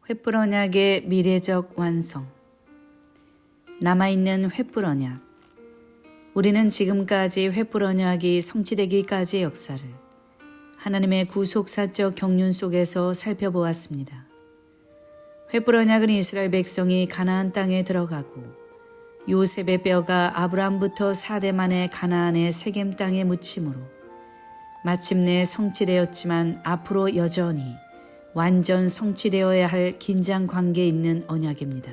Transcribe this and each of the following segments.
횃불 언약의 미래적 완성. 남아있는 횃불 언약. 우리는 지금까지 횃불 언약이 성취되기까지의 역사를 하나님의 구속사적 경륜 속에서 살펴보았습니다. 횃불 언약은 이스라엘 백성이 가나안 땅에 들어가고 요셉의 뼈가 아브라함부터 4대 만에 가나안의 세겜 땅에 묻힘으로 마침내 성취되었지만 앞으로 여전히 완전 성취되어야 할 긴장 관계에 있는 언약입니다.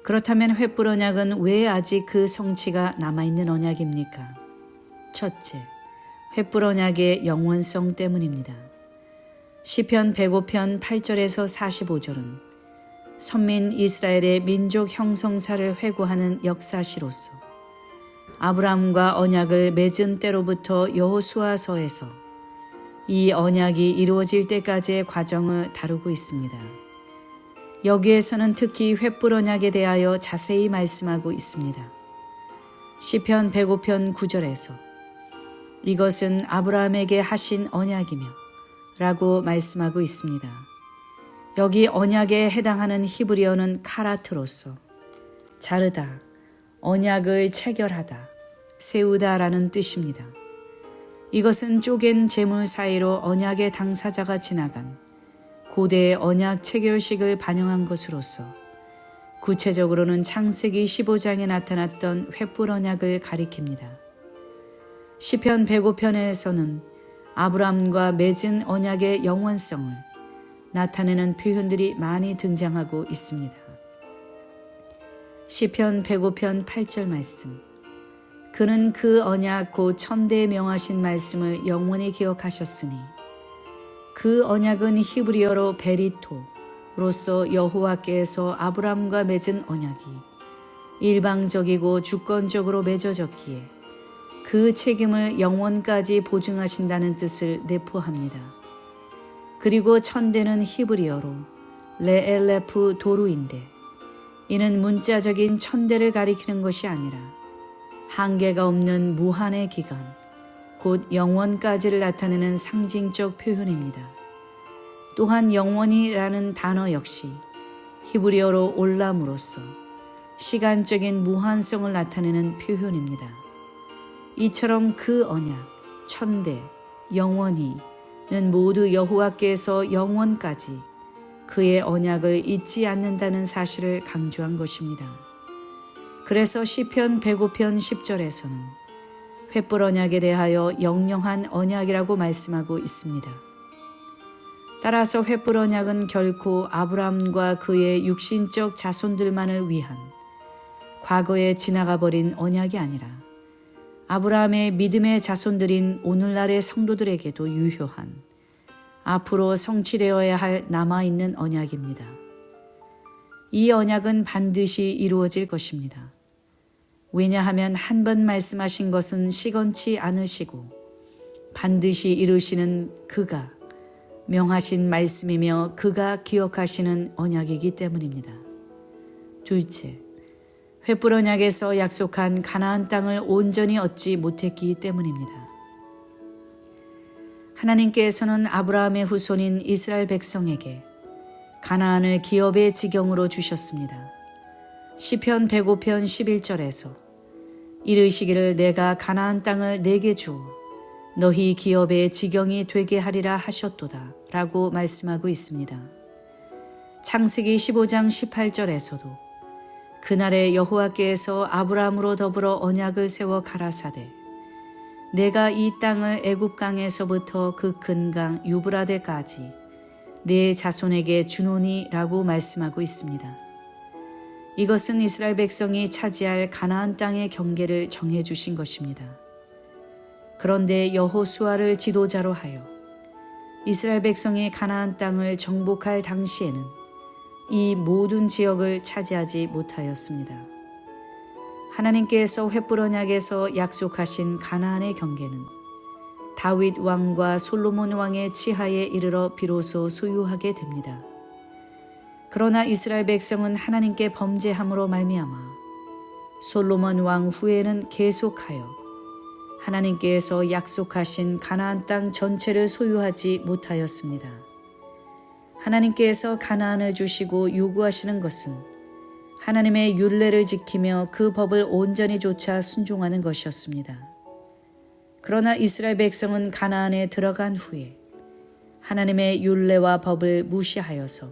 그렇다면 횃불 언약은 왜 아직 그 성취가 남아있는 언약입니까? 첫째, 횃불 언약의 영원성 때문입니다. 시편 105편 8절에서 45절은 선민 이스라엘의 민족 형성사를 회고하는 역사시로서 아브라함과 언약을 맺은 때로부터 여호수아서에서 이 언약이 이루어질 때까지의 과정을 다루고 있습니다. 여기에서는 특히 횃불 언약에 대하여 자세히 말씀하고 있습니다. 시편 105편 9절에서 이것은 아브라함에게 하신 언약이며 라고 말씀하고 있습니다. 여기 언약에 해당하는 히브리어는 카라트로서 자르다, 언약을 체결하다, 세우다 라는 뜻입니다. 이것은 쪼갠 재물 사이로 언약의 당사자가 지나간 고대의 언약 체결식을 반영한 것으로서 구체적으로는 창세기 15장에 나타났던 횃불 언약을 가리킵니다. 시편 105편에서는 아브라함과 맺은 언약의 영원성을 나타내는 표현들이 많이 등장하고 있습니다. 시편 105편 8절 말씀. 그는 그 언약 곧 천대에 명하신 말씀을 영원히 기억하셨으니 그 언약은 히브리어로 베리토로서 여호와께서 아브라함과 맺은 언약이 일방적이고 주권적으로 맺어졌기에 그 책임을 영원까지 보증하신다는 뜻을 내포합니다. 그리고 천대는 히브리어로 레엘레프 도루인데 이는 문자적인 천대를 가리키는 것이 아니라 한계가 없는 무한의 기간, 곧 영원까지를 나타내는 상징적 표현입니다. 또한 영원이라는 단어 역시 히브리어로 올람으로써 시간적인 무한성을 나타내는 표현입니다. 이처럼 그 언약, 천대, 영원히는 모두 여호와께서 영원까지 그의 언약을 잊지 않는다는 사실을 강조한 것입니다. 그래서 시편 105편 10절에서는 횃불 언약에 대하여 영영한 언약이라고 말씀하고 있습니다. 따라서 횃불 언약은 결코 아브라함과 그의 육신적 자손들만을 위한 과거에 지나가 버린 언약이 아니라 아브라함의 믿음의 자손들인 오늘날의 성도들에게도 유효한 앞으로 성취되어야 할 남아있는 언약입니다. 이 언약은 반드시 이루어질 것입니다. 왜냐하면 한 번 말씀하신 것은 시건치 않으시고 반드시 이루시는 그가 명하신 말씀이며 그가 기억하시는 언약이기 때문입니다. 둘째, 횃불 언약에서 약속한 가나안 땅을 온전히 얻지 못했기 때문입니다. 하나님께서는 아브라함의 후손인 이스라엘 백성에게 가나안을 기업의 지경으로 주셨습니다. 시편 105편 11절에서 이르시기를 내가 가나안 땅을 내게 주어 너희 기업의 지경이 되게 하리라 하셨도다 라고 말씀하고 있습니다. 창세기 15장 18절에서도 그날에 여호와께서 아브라함으로 더불어 언약을 세워 가라사대 내가 이 땅을 애굽강에서부터 그 큰 강 유브라데까지 내 자손에게 주노니 라고 말씀하고 있습니다. 이것은 이스라엘 백성이 차지할 가나안 땅의 경계를 정해주신 것입니다. 그런데 여호수아를 지도자로 하여 이스라엘 백성이 가나안 땅을 정복할 당시에는 이 모든 지역을 차지하지 못하였습니다. 하나님께서 횃불 언약에서 약속하신 가나안의 경계는 다윗 왕과 솔로몬 왕의 치하에 이르러 비로소 소유하게 됩니다. 그러나 이스라엘 백성은 하나님께 범죄함으로 말미암아 솔로몬 왕 후에는 계속하여 하나님께서 약속하신 가나안 땅 전체를 소유하지 못하였습니다. 하나님께서 가나안을 주시고 요구하시는 것은 하나님의 율례를 지키며 그 법을 온전히 좇아 순종하는 것이었습니다. 그러나 이스라엘 백성은 가나안에 들어간 후에 하나님의 율례와 법을 무시하여서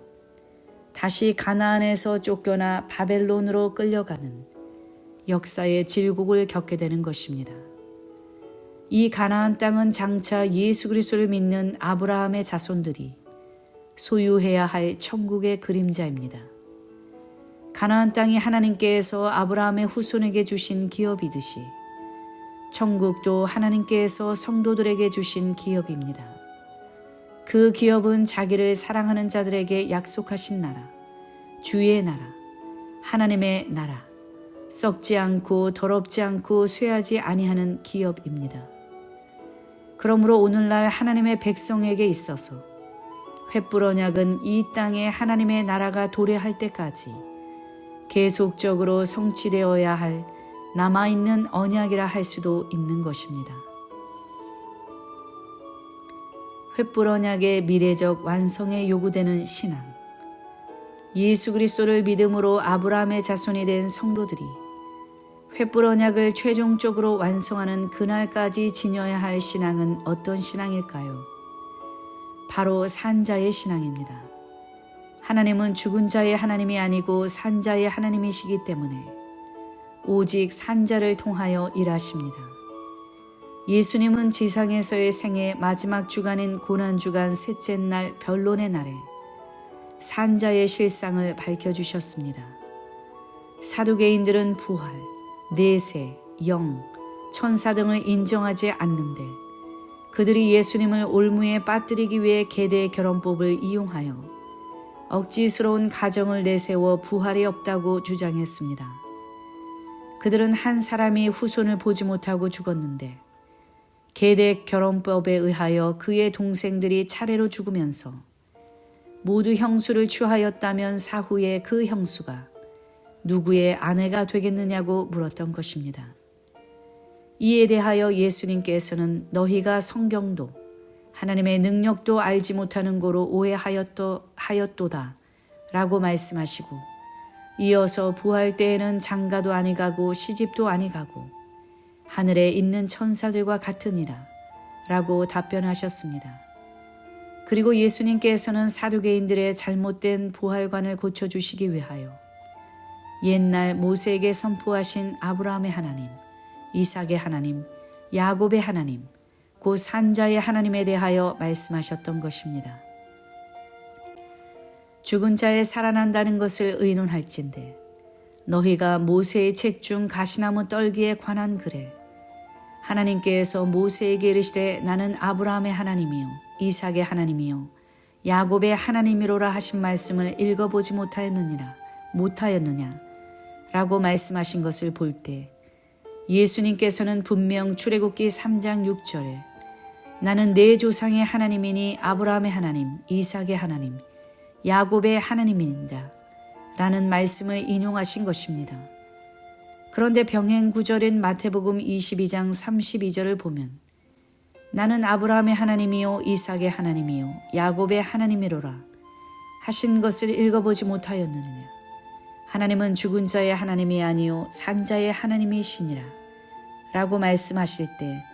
다시 가나안에서 쫓겨나 바벨론으로 끌려가는 역사의 질곡을 겪게 되는 것입니다. 이 가나안 땅은 장차 예수 그리스도를 믿는 아브라함의 자손들이 소유해야 할 천국의 그림자입니다. 가나안 땅이 하나님께서 아브라함의 후손에게 주신 기업이듯이 천국도 하나님께서 성도들에게 주신 기업입니다. 그 기업은 자기를 사랑하는 자들에게 약속하신 나라, 주의 나라, 하나님의 나라, 썩지 않고 더럽지 않고 쇠하지 아니하는 기업입니다. 그러므로 오늘날 하나님의 백성에게 있어서 횃불 언약은 이 땅에 하나님의 나라가 도래할 때까지 계속적으로 성취되어야 할 남아있는 언약이라 할 수도 있는 것입니다. 횃불 언약의 미래적 완성에 요구되는 신앙. 예수 그리스도를 믿음으로 아브라함의 자손이 된 성도들이 횃불 언약을 최종적으로 완성하는 그날까지 지녀야 할 신앙은 어떤 신앙일까요? 바로 산자의 신앙입니다. 하나님은 죽은 자의 하나님이 아니고 산자의 하나님이시기 때문에 오직 산자를 통하여 일하십니다. 예수님은 지상에서의 생애 마지막 주간인 고난주간 셋째 날 변론의 날에 산자의 실상을 밝혀주셨습니다. 사두개인들은 부활, 내세, 영, 천사 등을 인정하지 않는데 그들이 예수님을 올무에 빠뜨리기 위해 계대 결혼법을 이용하여 억지스러운 가정을 내세워 부활이 없다고 주장했습니다. 그들은 한 사람이 후손을 보지 못하고 죽었는데 계대 결혼법에 의하여 그의 동생들이 차례로 죽으면서 모두 형수를 취하였다면 사후에 그 형수가 누구의 아내가 되겠느냐고 물었던 것입니다. 이에 대하여 예수님께서는 너희가 성경도 하나님의 능력도 알지 못하는 고로 오해하였도다 라고 말씀하시고 이어서 부활 때에는 장가도 아니가고 시집도 아니가고 하늘에 있는 천사들과 같으니라 라고 답변하셨습니다. 그리고 예수님께서는 사두개인들의 잘못된 부활관을 고쳐주시기 위하여 옛날 모세에게 선포하신 아브라함의 하나님, 이삭의 하나님, 야곱의 하나님, 곧 산자의 하나님에 대하여 말씀하셨던 것입니다. 죽은 자에 살아난다는 것을 의논할진대 너희가 모세의 책 중 가시나무 떨기에 관한 글에 하나님께서 모세에게 이르시되 나는 아브라함의 하나님이요 이삭의 하나님이요 야곱의 하나님이로라 하신 말씀을 읽어보지 못하였느냐 라고 말씀하신 것을 볼 때 예수님께서는 분명 출애굽기 3장 6절에 나는 내 조상의 하나님이니 아브라함의 하나님, 이삭의 하나님, 야곱의 하나님입니다 라는 말씀을 인용하신 것입니다. 그런데 병행 구절인 마태복음 22장 32절을 보면 나는 아브라함의 하나님이요 이삭의 하나님이요 야곱의 하나님이로라 하신 것을 읽어보지 못하였느냐. 하나님은 죽은 자의 하나님이 아니요 산자의 하나님이시니라 라고 말씀하실 때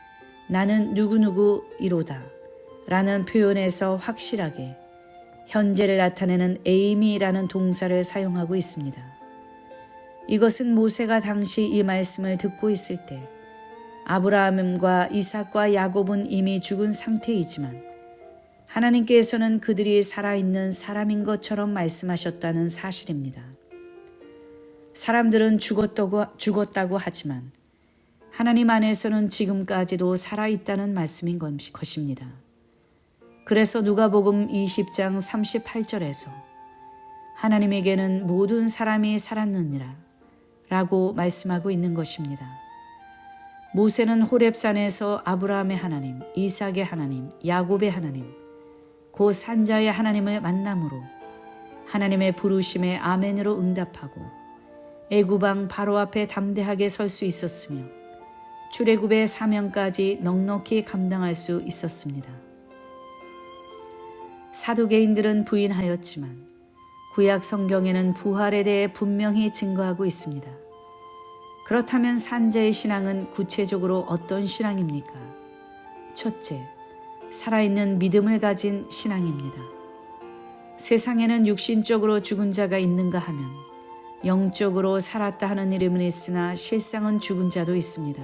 나는 누구누구이로다 라는 표현에서 확실하게 현재를 나타내는 에이미라는 동사를 사용하고 있습니다. 이것은 모세가 당시 이 말씀을 듣고 있을 때 아브라함과 이삭과 야곱은 이미 죽은 상태이지만 하나님께서는 그들이 살아있는 사람인 것처럼 말씀하셨다는 사실입니다. 사람들은 죽었다고 하지만 하나님 안에서는 지금까지도 살아있다는 말씀인 것입니다. 그래서 누가복음 20장 38절에서 하나님에게는 모든 사람이 살았느니라 라고 말씀하고 있는 것입니다. 모세는 호렙산에서 아브라함의 하나님, 이삭의 하나님, 야곱의 하나님, 곧 산자의 하나님을 만남으로 하나님의 부르심에 아멘으로 응답하고 애굽왕 바로 앞에 담대하게 설 수 있었으며 출애굽의 사명까지 넉넉히 감당할 수 있었습니다. 사두개인들은 부인하였지만 구약 성경에는 부활에 대해 분명히 증거하고 있습니다. 그렇다면 산자의 신앙은 구체적으로 어떤 신앙입니까? 첫째, 살아있는 믿음을 가진 신앙입니다. 세상에는 육신적으로 죽은 자가 있는가 하면 영적으로 살았다 하는 이름은 있으나 실상은 죽은 자도 있습니다.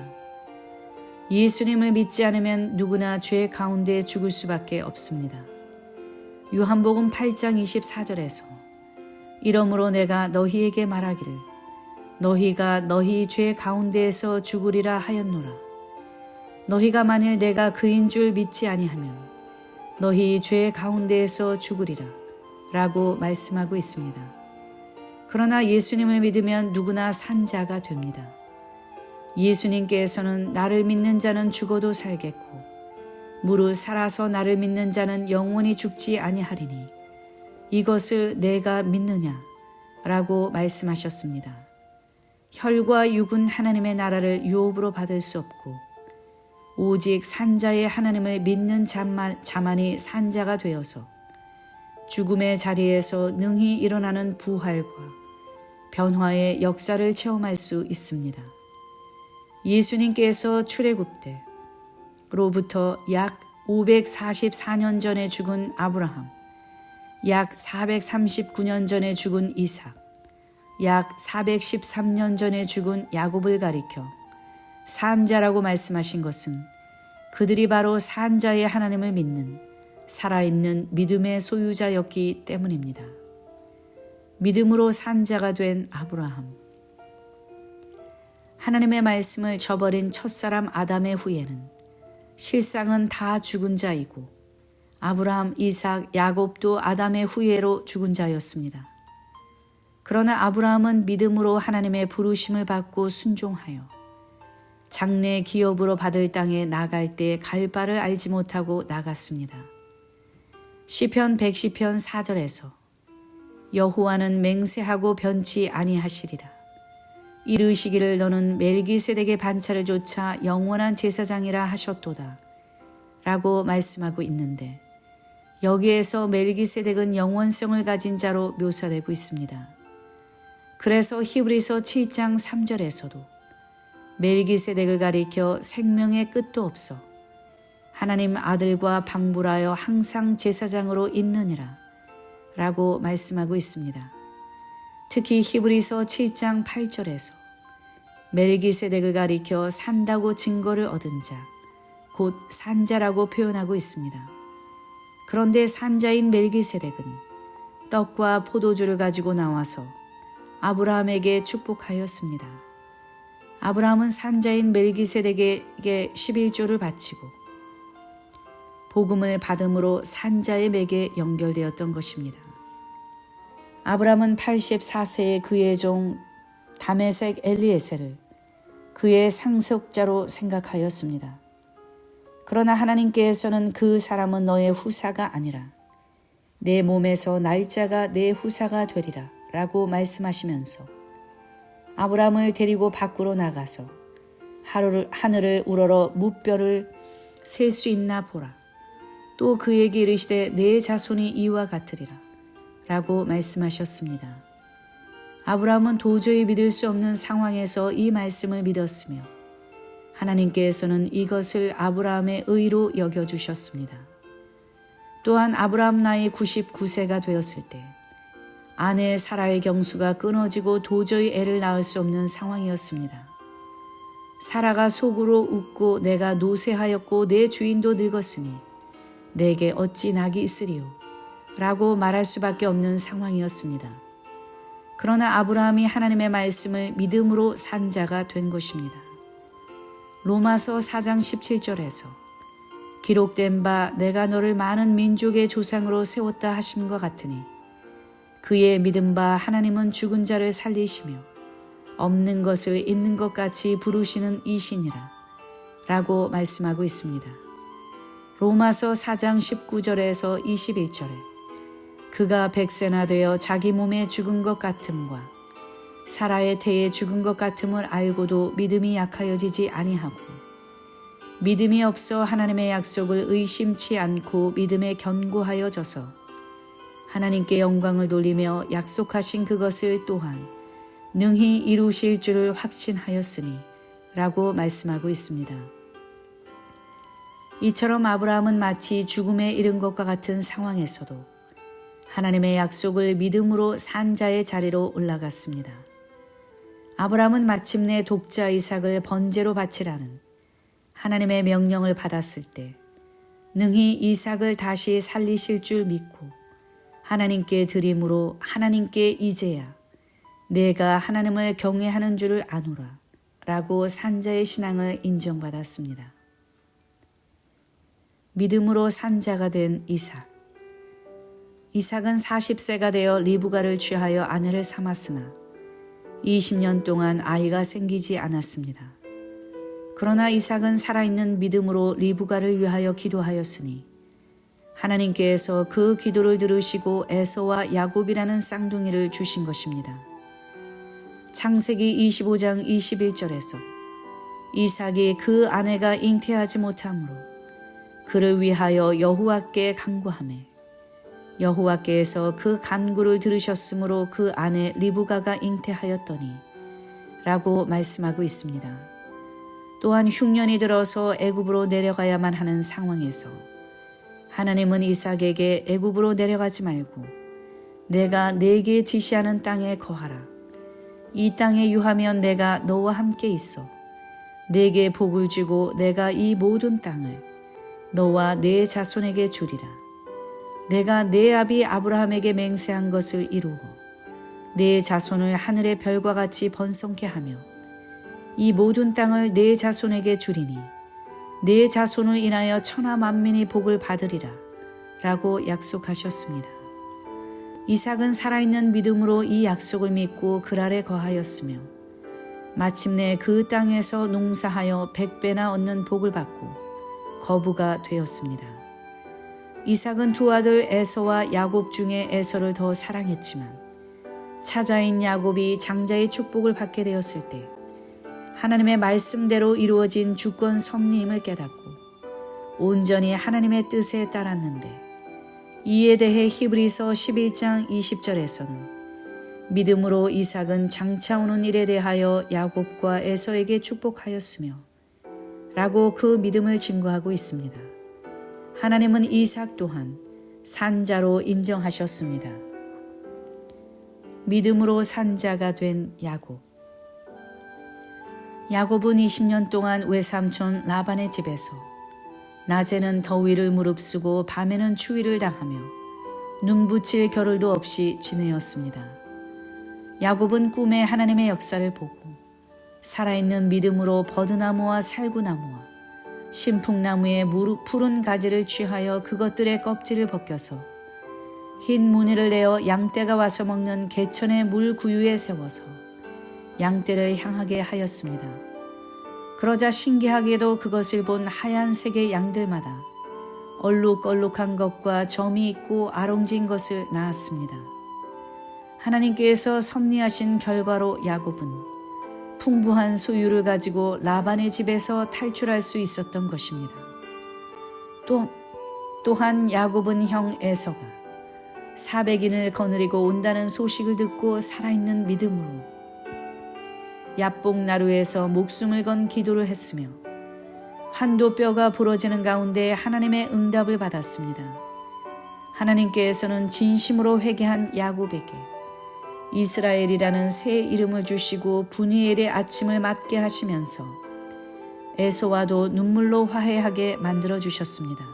예수님을 믿지 않으면 누구나 죄 가운데 죽을 수밖에 없습니다. 요한복음 8장 24절에서 이러므로 내가 너희에게 말하기를 너희가 너희 죄 가운데에서 죽으리라 하였노라. 너희가 만일 내가 그인 줄 믿지 아니하면 너희 죄 가운데에서 죽으리라 라고 말씀하고 있습니다. 그러나 예수님을 믿으면 누구나 산 자가 됩니다. 예수님께서는 나를 믿는 자는 죽어도 살겠고 무릇 살아서 나를 믿는 자는 영원히 죽지 아니하리니 이것을 내가 믿느냐 라고 말씀하셨습니다. 혈과 육은 하나님의 나라를 유업으로 받을 수 없고 오직 산자의 하나님을 믿는 자만이 산자가 되어서 죽음의 자리에서 능히 일어나는 부활과 변화의 역사를 체험할 수 있습니다. 예수님께서 출애굽 때로부터 약 544년 전에 죽은 아브라함, 약 439년 전에 죽은 이삭, 약 413년 전에 죽은 야곱을 가리켜 산자라고 말씀하신 것은 그들이 바로 산자의 하나님을 믿는 살아있는 믿음의 소유자였기 때문입니다. 믿음으로 산자가 된 아브라함. 하나님의 말씀을 저버린 첫사람 아담의 후예는 실상은 다 죽은 자이고 아브라함, 이삭, 야곱도 아담의 후예로 죽은 자였습니다. 그러나 아브라함은 믿음으로 하나님의 부르심을 받고 순종하여 장래 기업으로 받을 땅에 나갈 때 갈 바를 알지 못하고 나갔습니다. 시편 110편 4절에서 여호와는 맹세하고 변치 아니하시리라. 이르시기를 너는 멜기세덱의 반차를 쫓아 영원한 제사장이라 하셨도다 라고 말씀하고 있는데 여기에서 멜기세덱은 영원성을 가진 자로 묘사되고 있습니다. 그래서 히브리서 7장 3절에서도 멜기세덱을 가리켜 생명의 끝도 없어 하나님 아들과 방불하여 항상 제사장으로 있느니라 라고 말씀하고 있습니다. 특히 히브리서 7장 8절에서 멜기세덱을 가리켜 산다고 증거를 얻은 자, 곧 산자라고 표현하고 있습니다. 그런데 산자인 멜기세덱은 떡과 포도주를 가지고 나와서 아브라함에게 축복하였습니다. 아브라함은 산자인 멜기세덱에게 11조를 바치고 복음을 받음으로 산자의 맥에 연결되었던 것입니다. 아브라함은 84세의 그의 종 다메섹 엘리에셀을 그의 상속자로 생각하였습니다. 그러나 하나님께서는 그 사람은 너의 후사가 아니라 내 몸에서 날짜가 내 후사가 되리라 라고 말씀하시면서 아브라함을 데리고 밖으로 나가서 하늘을 우러러 무뼈를 셀 수 있나 보라. 또 그에게 이르시되 내 자손이 이와 같으리라 라고 말씀하셨습니다. 아브라함은 도저히 믿을 수 없는 상황에서 이 말씀을 믿었으며 하나님께서는 이것을 아브라함의 의로 여겨주셨습니다. 또한 아브라함 나이 99세가 되었을 때 아내 사라의 경수가 끊어지고 도저히 애를 낳을 수 없는 상황이었습니다. 사라가 속으로 웃고 내가 노쇠하였고 내 주인도 늙었으니 내게 어찌 낙이 있으리요? 라고 말할 수밖에 없는 상황이었습니다. 그러나 아브라함이 하나님의 말씀을 믿음으로 산 자가 된 것입니다. 로마서 4장 17절에서 기록된 바 내가 너를 많은 민족의 조상으로 세웠다 하심과 같으니 그의 믿은 바 하나님은 죽은 자를 살리시며 없는 것을 있는 것 같이 부르시는 이시니라 라고 말씀하고 있습니다. 로마서 4장 19절에서 21절에 그가 백세나 되어 자기 몸에 죽은 것 같음과 사라의 태에 죽은 것 같음을 알고도 믿음이 약하여지지 아니하고 믿음이 없어 하나님의 약속을 의심치 않고 믿음에 견고하여져서 하나님께 영광을 돌리며 약속하신 그것을 또한 능히 이루실 줄을 확신하였으니 라고 말씀하고 있습니다. 이처럼 아브라함은 마치 죽음에 이른 것과 같은 상황에서도 하나님의 약속을 믿음으로 산 자의 자리로 올라갔습니다. 아브라함은 마침내 독자 이삭을 번제로 바치라는 하나님의 명령을 받았을 때 능히 이삭을 다시 살리실 줄 믿고 하나님께 드림으로 하나님께 이제야 내가 하나님을 경외하는 줄을 아노라 라고 산 자의 신앙을 인정받았습니다. 믿음으로 산 자가 된 이삭. 이삭은 40세가 되어 리브가를 취하여 아내를 삼았으나 20년 동안 아이가 생기지 않았습니다. 그러나 이삭은 살아있는 믿음으로 리브가를 위하여 기도하였으니 하나님께서 그 기도를 들으시고 에서와 야곱이라는 쌍둥이를 주신 것입니다. 창세기 25장 21절에서 이삭이 그 아내가 잉태하지 못하므로 그를 위하여 여호와께 간구하매 여호와께서 그 간구를 들으셨으므로 그 아내 리브가가 잉태하였더니 라고 말씀하고 있습니다. 또한 흉년이 들어서 애굽으로 내려가야만 하는 상황에서 하나님은 이삭에게 애굽으로 내려가지 말고 내가 네게 지시하는 땅에 거하라. 이 땅에 유하면 내가 너와 함께 있어 네게 복을 주고 내가 이 모든 땅을 너와 네 자손에게 주리라. 내가 네 아비 아브라함에게 맹세한 것을 이루어 네 자손을 하늘의 별과 같이 번성케 하며 이 모든 땅을 네 자손에게 주리니 네 자손을 인하여 천하 만민이 복을 받으리라 라고 약속하셨습니다. 이삭은 살아있는 믿음으로 이 약속을 믿고 그 아래 거하였으며 마침내 그 땅에서 농사하여 100배나 얻는 복을 받고 거부가 되었습니다. 이삭은 두 아들 에서와 야곱 중에 에서를 더 사랑했지만 차자인 야곱이 장자의 축복을 받게 되었을 때 하나님의 말씀대로 이루어진 주권 섭리임을 깨닫고 온전히 하나님의 뜻에 따랐는데 이에 대해 히브리서 11장 20절에서는 믿음으로 이삭은 장차 오는 일에 대하여 야곱과 에서에게 축복하였으며 라고 그 믿음을 증거하고 있습니다. 하나님은 이삭 또한 산자로 인정하셨습니다. 믿음으로 산자가 된 야곱. 야곱은 20년 동안 외삼촌 라반의 집에서 낮에는 더위를 무릅쓰고 밤에는 추위를 당하며 눈 붙일 겨를도 없이 지내었습니다. 야곱은 꿈에 하나님의 역사를 보고 살아있는 믿음으로 버드나무와 살구나무와 신풍나무의 푸른 가지를 취하여 그것들의 껍질을 벗겨서 흰 무늬를 내어 양떼가 와서 먹는 개천의 물 구유에 세워서 양떼를 향하게 하였습니다. 그러자 신기하게도 그것을 본 하얀색의 양들마다 얼룩얼룩한 것과 점이 있고 아롱진 것을 낳았습니다. 하나님께서 섭리하신 결과로 야곱은 풍부한 소유를 가지고 라반의 집에서 탈출할 수 있었던 것입니다. 또한 야곱은 형 에서가 400인을 거느리고 온다는 소식을 듣고 살아있는 믿음으로 야복나루에서 목숨을 건 기도를 했으며 환도뼈가 부러지는 가운데 하나님의 응답을 받았습니다. 하나님께서는 진심으로 회개한 야곱에게 이스라엘이라는 새 이름을 주시고 분이엘의 아침을 맞게 하시면서 에서와도 눈물로 화해하게 만들어 주셨습니다.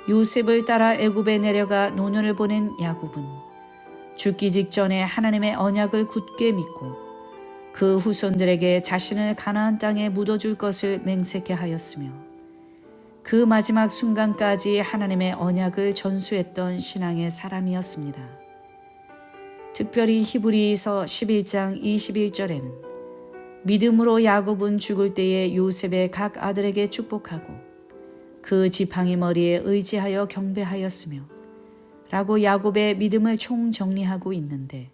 요셉을 따라 애굽에 내려가 노년을 보낸 야곱은 죽기 직전에 하나님의 언약을 굳게 믿고 그 후손들에게 자신을 가나안 땅에 묻어줄 것을 맹세케 하였으며 그 마지막 순간까지 하나님의 언약을 전수했던 신앙의 사람이었습니다. 특별히 히브리서 11장 21절에는 믿음으로 야곱은 죽을 때에 요셉의 각 아들에게 축복하고 그 지팡이 머리에 의지하여 경배하였으며 라고 야곱의 믿음을 총정리하고 있는데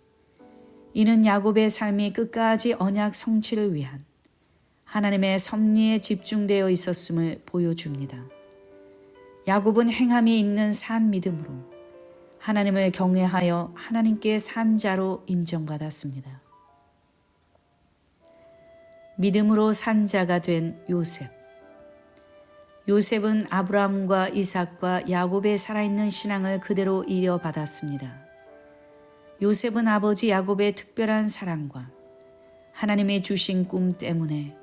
이는 야곱의 삶이 끝까지 언약 성취를 위한 하나님의 섭리에 집중되어 있었음을 보여줍니다. 야곱은 행함이 있는 산 믿음으로 하나님을 경외하여 하나님께 산 자로 인정받았습니다. 믿음으로 산 자가 된 요셉. 요셉은 아브라함과 이삭과 야곱의 살아있는 신앙을 그대로 이어받았습니다. 요셉은 아버지 야곱의 특별한 사랑과 하나님의 주신 꿈 때문에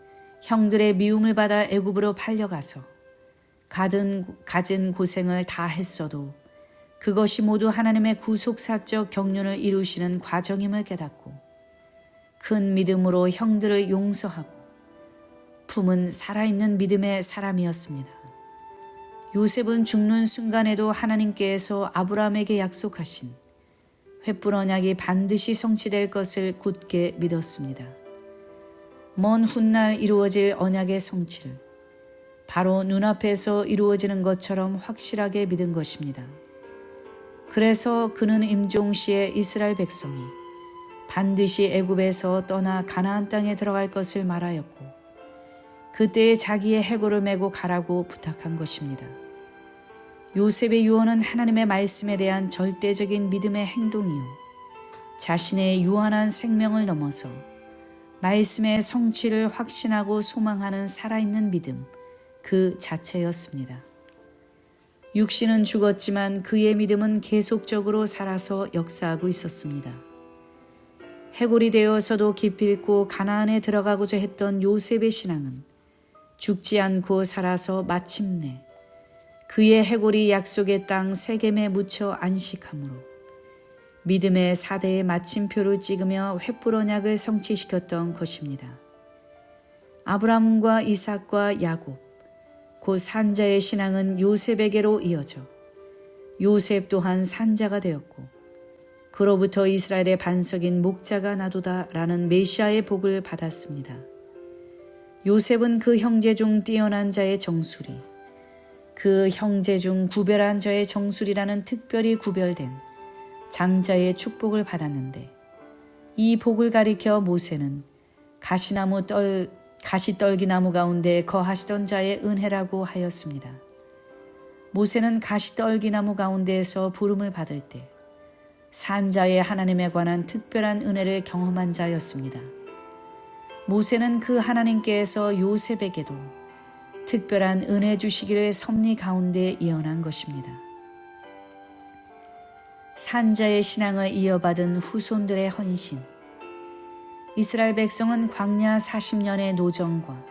형들의 미움을 받아 애굽으로 팔려가서 갖은 고생을 다 했어도 그것이 모두 하나님의 구속사적 경륜을 이루시는 과정임을 깨닫고 큰 믿음으로 형들을 용서하고 품은 살아있는 믿음의 사람이었습니다. 요셉은 죽는 순간에도 하나님께서 아브라함에게 약속하신 횃불 언약이 반드시 성취될 것을 굳게 믿었습니다. 먼 훗날 이루어질 언약의 성취를 바로 눈앞에서 이루어지는 것처럼 확실하게 믿은 것입니다. 그래서 그는 임종시에 이스라엘 백성이 반드시 애굽에서 떠나 가나안 땅에 들어갈 것을 말하였고 그때에 자기의 해골을 메고 가라고 부탁한 것입니다. 요셉의 유언은 하나님의 말씀에 대한 절대적인 믿음의 행동이요 자신의 유한한 생명을 넘어서 말씀의 성취를 확신하고 소망하는 살아있는 믿음 그 자체였습니다. 육신은 죽었지만 그의 믿음은 계속적으로 살아서 역사하고 있었습니다. 해골이 되어서도 기필코 가나안에 들어가고자 했던 요셉의 신앙은 죽지 않고 살아서 마침내 그의 해골이 약속의 땅 세겜에 묻혀 안식함으로 믿음의 4대의 마침표를 찍으며 횃불 언약을 성취시켰던 것입니다. 아브라함과 이삭과 야곱, 곧 산자의 신앙은 요셉에게로 이어져 요셉 또한 산자가 되었고 그로부터 이스라엘의 반석인 목자가 나도다라는 메시아의 복을 받았습니다. 요셉은 그 형제 중 뛰어난 자의 정수리, 그 형제 중 구별한 자의 정수리라는 특별히 구별된 장자의 축복을 받았는데 이 복을 가리켜 모세는 가시떨기나무 가운데 거하시던 자의 은혜라고 하였습니다. 모세는 가시떨기나무 가운데에서 부름을 받을 때 산자의 하나님에 관한 특별한 은혜를 경험한 자였습니다. 모세는 그 하나님께서 요셉에게도 특별한 은혜 주시기를 섭리 가운데 예언한 것입니다. 산자의 신앙을 이어받은 후손들의 헌신. 이스라엘 백성은 광야 40년의 노정과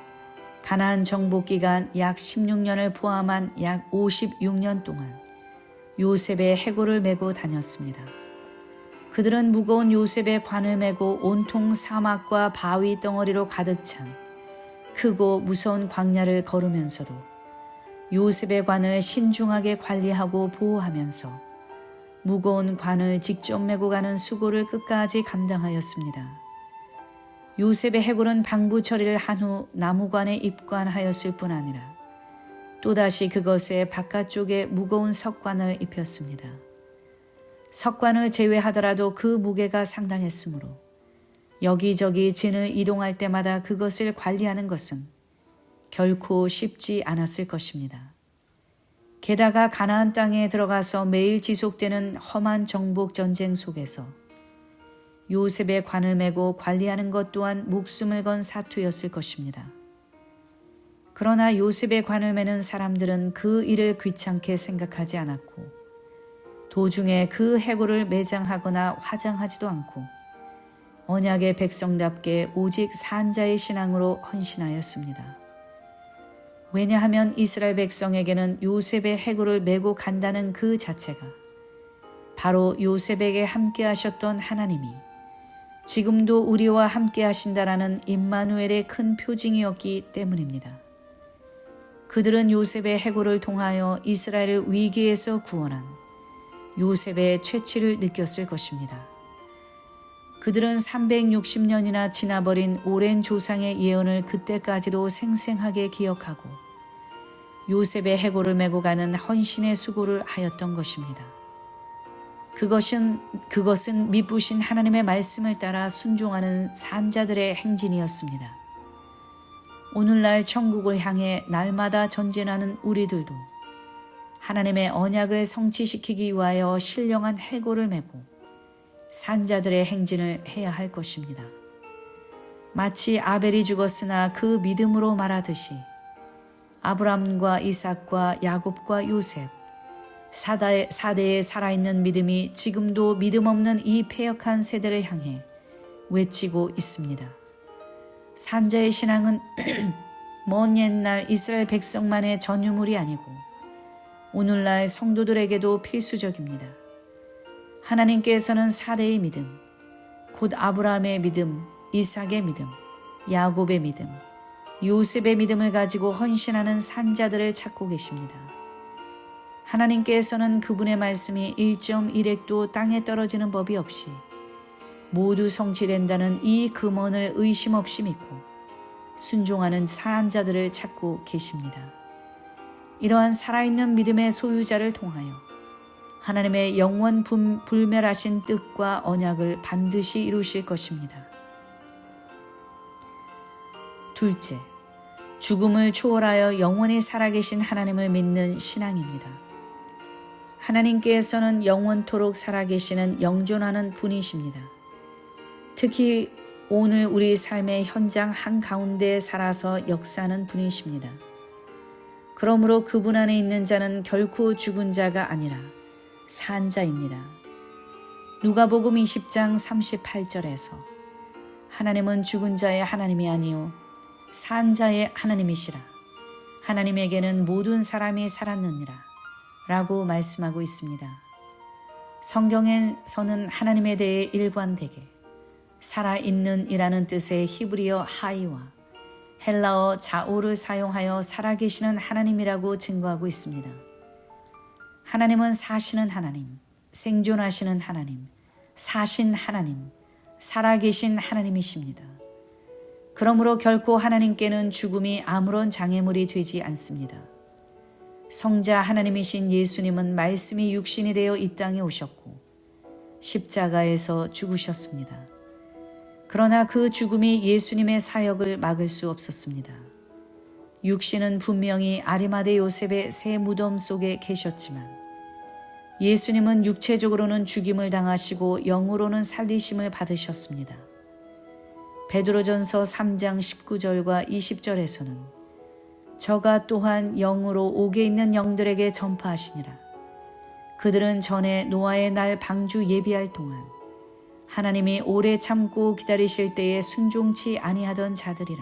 가나안 정복 기간 약 16년을 포함한 약 56년 동안 요셉의 해골을 메고 다녔습니다. 그들은 무거운 요셉의 관을 메고 온통 사막과 바위 덩어리로 가득 찬 크고 무서운 광야를 걸으면서도 요셉의 관을 신중하게 관리하고 보호하면서 무거운 관을 직접 메고 가는 수고를 끝까지 감당하였습니다. 요셉의 해골은 방부 처리를 한 후 나무관에 입관하였을 뿐 아니라 또다시 그것의 바깥쪽에 무거운 석관을 입혔습니다. 석관을 제외하더라도 그 무게가 상당했으므로 여기저기 진을 이동할 때마다 그것을 관리하는 것은 결코 쉽지 않았을 것입니다. 게다가 가나안 땅에 들어가서 매일 지속되는 험한 정복 전쟁 속에서 요셉의 관을 메고 관리하는 것 또한 목숨을 건 사투였을 것입니다. 그러나 요셉의 관을 메는 사람들은 그 일을 귀찮게 생각하지 않았고 도중에 그 해골을 매장하거나 화장하지도 않고 언약의 백성답게 오직 산자의 신앙으로 헌신하였습니다. 왜냐하면 이스라엘 백성에게는 요셉의 해골을 메고 간다는 그 자체가 바로 요셉에게 함께 하셨던 하나님이 지금도 우리와 함께 하신다라는 임마누엘의 큰 표징이었기 때문입니다. 그들은 요셉의 해골을 통하여 이스라엘을 위기에서 구원한 요셉의 최치를 느꼈을 것입니다. 그들은 360년이나 지나버린 오랜 조상의 예언을 그때까지도 생생하게 기억하고 요셉의 해골을 메고 가는 헌신의 수고를 하였던 것입니다. 그것은 미쁘신 하나님의 말씀을 따라 순종하는 산자들의 행진이었습니다. 오늘날 천국을 향해 날마다 전진하는 우리들도 하나님의 언약을 성취시키기 위하여 신령한 해골을 메고 산자들의 행진을 해야 할 것입니다. 마치 아벨이 죽었으나 그 믿음으로 말하듯이 아브람과 이삭과 야곱과 요셉, 사대에 살아있는 믿음이 지금도 믿음 없는 이 패역한 세대를 향해 외치고 있습니다. 산자의 신앙은 먼 옛날 이스라엘 백성만의 전유물이 아니고 오늘날 성도들에게도 필수적입니다. 하나님께서는 사대의 믿음, 곧 아브라함의 믿음, 이삭의 믿음, 야곱의 믿음, 요셉의 믿음을 가지고 헌신하는 산자들을 찾고 계십니다. 하나님께서는 그분의 말씀이 1.1획도 땅에 떨어지는 법이 없이 모두 성취된다는 이 금언을 의심 없이 믿고 순종하는 산자들을 찾고 계십니다. 이러한 살아있는 믿음의 소유자를 통하여 하나님의 영원 불멸하신 뜻과 언약을 반드시 이루실 것입니다. 둘째, 죽음을 초월하여 영원히 살아계신 하나님을 믿는 신앙입니다. 하나님께서는 영원토록 살아계시는 영존하는 분이십니다. 특히 오늘 우리 삶의 현장 한가운데 살아서 역사하는 분이십니다. 그러므로 그분 안에 있는 자는 결코 죽은 자가 아니라 산 자입니다. 누가복음 20장 38절에서 하나님은 죽은 자의 하나님이 아니요 산 자의 하나님이시라. 하나님에게는 모든 사람이 살았느니라 라고 말씀하고 있습니다. 성경에서는 하나님에 대해 일관되게 살아있는 이라는 뜻의 히브리어 하이와 헬라어 자오를 사용하여 살아계시는 하나님이라고 증거하고 있습니다. 하나님은 사시는 하나님, 생존하시는 하나님, 사신 하나님, 살아계신 하나님이십니다. 그러므로 결코 하나님께는 죽음이 아무런 장애물이 되지 않습니다. 성자 하나님이신 예수님은 말씀이 육신이 되어 이 땅에 오셨고 십자가에서 죽으셨습니다. 그러나 그 죽음이 예수님의 사역을 막을 수 없었습니다. 육신은 분명히 아리마대 요셉의 새 무덤 속에 계셨지만 예수님은 육체적으로는 죽임을 당하시고 영으로는 살리심을 받으셨습니다. 베드로전서 3장 19절과 20절에서는 저가 또한 영으로 옥에 있는 영들에게 전파하시니라. 그들은 전에 노아의 날 방주 예비할 동안 하나님이 오래 참고 기다리실 때에 순종치 아니하던 자들이라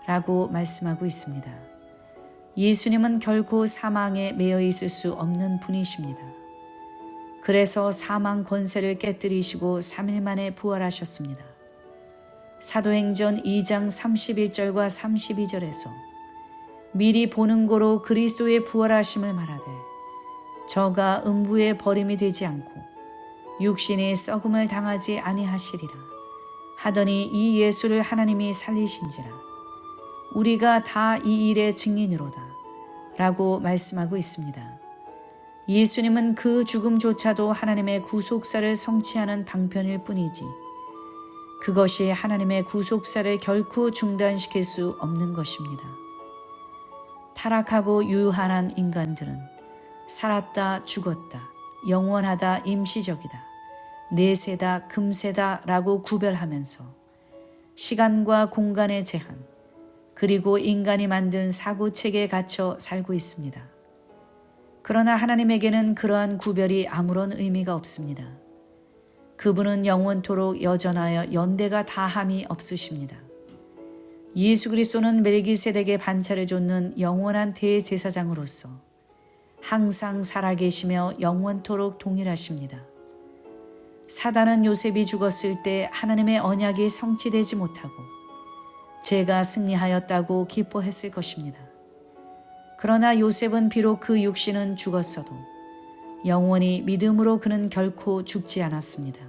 라고 말씀하고 있습니다. 예수님은 결코 사망에 매여 있을 수 없는 분이십니다. 그래서 사망 권세를 깨뜨리시고 3일 만에 부활하셨습니다. 사도행전 2장 31절과 32절에서 미리 보는 고로 그리스도의 부활하심을 말하되 저가 음부에 버림이 되지 않고 육신이 썩음을 당하지 아니하시리라 하더니 이 예수를 하나님이 살리신지라 우리가 다 이 일의 증인으로다 라고 말씀하고 있습니다. 예수님은 그 죽음조차도 하나님의 구속사를 성취하는 방편일 뿐이지 그것이 하나님의 구속사를 결코 중단시킬 수 없는 것입니다. 타락하고 유한한 인간들은 살았다 죽었다 영원하다 임시적이다 내세다 금세다 라고 구별하면서 시간과 공간의 제한 그리고 인간이 만든 사고체계에 갇혀 살고 있습니다. 그러나 하나님에게는 그러한 구별이 아무런 의미가 없습니다. 그분은 영원토록 여전하여 연대가 다함이 없으십니다. 예수 그리스도는 멜기세덱의 반차를 좇는 영원한 대제사장으로서 항상 살아계시며 영원토록 동일하십니다. 사단은 요셉이 죽었을 때 하나님의 언약이 성취되지 못하고 죄가 승리하였다고 기뻐했을 것입니다. 그러나 요셉은 비록 그 육신은 죽었어도 영원히 믿음으로 그는 결코 죽지 않았습니다.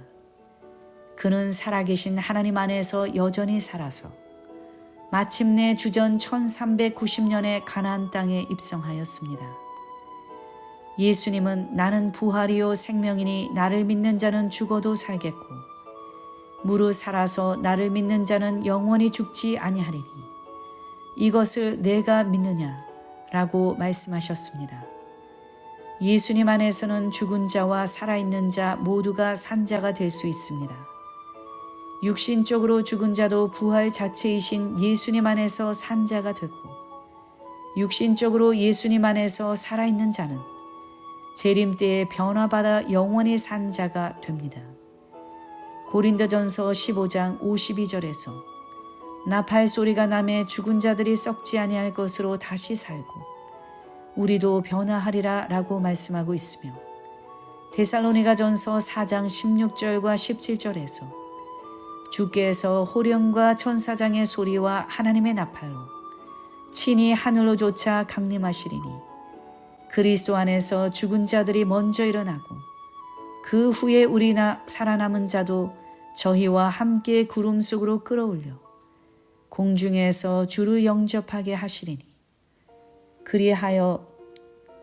그는 살아계신 하나님 안에서 여전히 살아서 마침내 주전 1390년에 가나안 땅에 입성하였습니다. 예수님은 나는 부활이요 생명이니 나를 믿는 자는 죽어도 살겠고 무릇 살아서 나를 믿는 자는 영원히 죽지 아니하리니 이것을 내가 믿느냐 라고 말씀하셨습니다. 예수님 안에서는 죽은 자와 살아있는 자 모두가 산자가 될 수 있습니다. 육신적으로 죽은 자도 부활 자체이신 예수님 안에서 산자가 되고, 육신적으로 예수님 안에서 살아있는 자는 재림 때에 변화받아 영원히 산 자가 됩니다. 고린도전서 15장 52절에서 나팔 소리가 나매 죽은 자들이 썩지 아니할 것으로 다시 살고 우리도 변화하리라 라고 말씀하고 있으며, 데살로니가전서 4장 16절과 17절에서 주께서 호령과 천사장의 소리와 하나님의 나팔로 친히 하늘로 쫓아 강림하시리니 그리스도 안에서 죽은 자들이 먼저 일어나고 그 후에 우리나 살아남은 자도 저희와 함께 구름 속으로 끌어올려 공중에서 주를 영접하게 하시리니 그리하여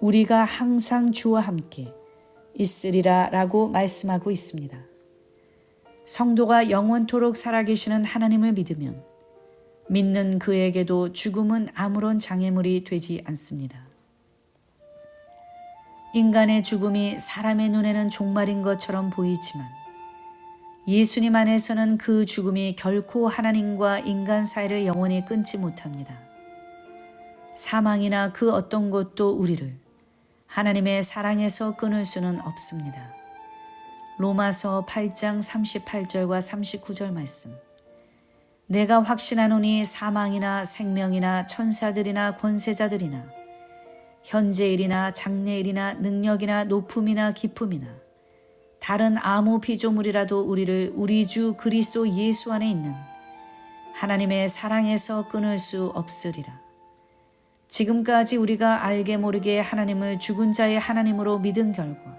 우리가 항상 주와 함께 있으리라 라고 말씀하고 있습니다. 성도가 영원토록 살아계시는 하나님을 믿으면 믿는 그에게도 죽음은 아무런 장애물이 되지 않습니다. 인간의 죽음이 사람의 눈에는 종말인 것처럼 보이지만 예수님 안에서는 그 죽음이 결코 하나님과 인간 사이를 영원히 끊지 못합니다. 사망이나 그 어떤 것도 우리를 하나님의 사랑에서 끊을 수는 없습니다. 로마서 8장 38절과 39절 말씀. 내가 확신하노니 사망이나 생명이나 천사들이나 권세자들이나 현재일이나 장래일이나 능력이나 높음이나 깊음이나 다른 아무 피조물이라도 우리를 우리 주 그리스도 예수 안에 있는 하나님의 사랑에서 끊을 수 없으리라. 지금까지 우리가 알게 모르게 하나님을 죽은 자의 하나님으로 믿은 결과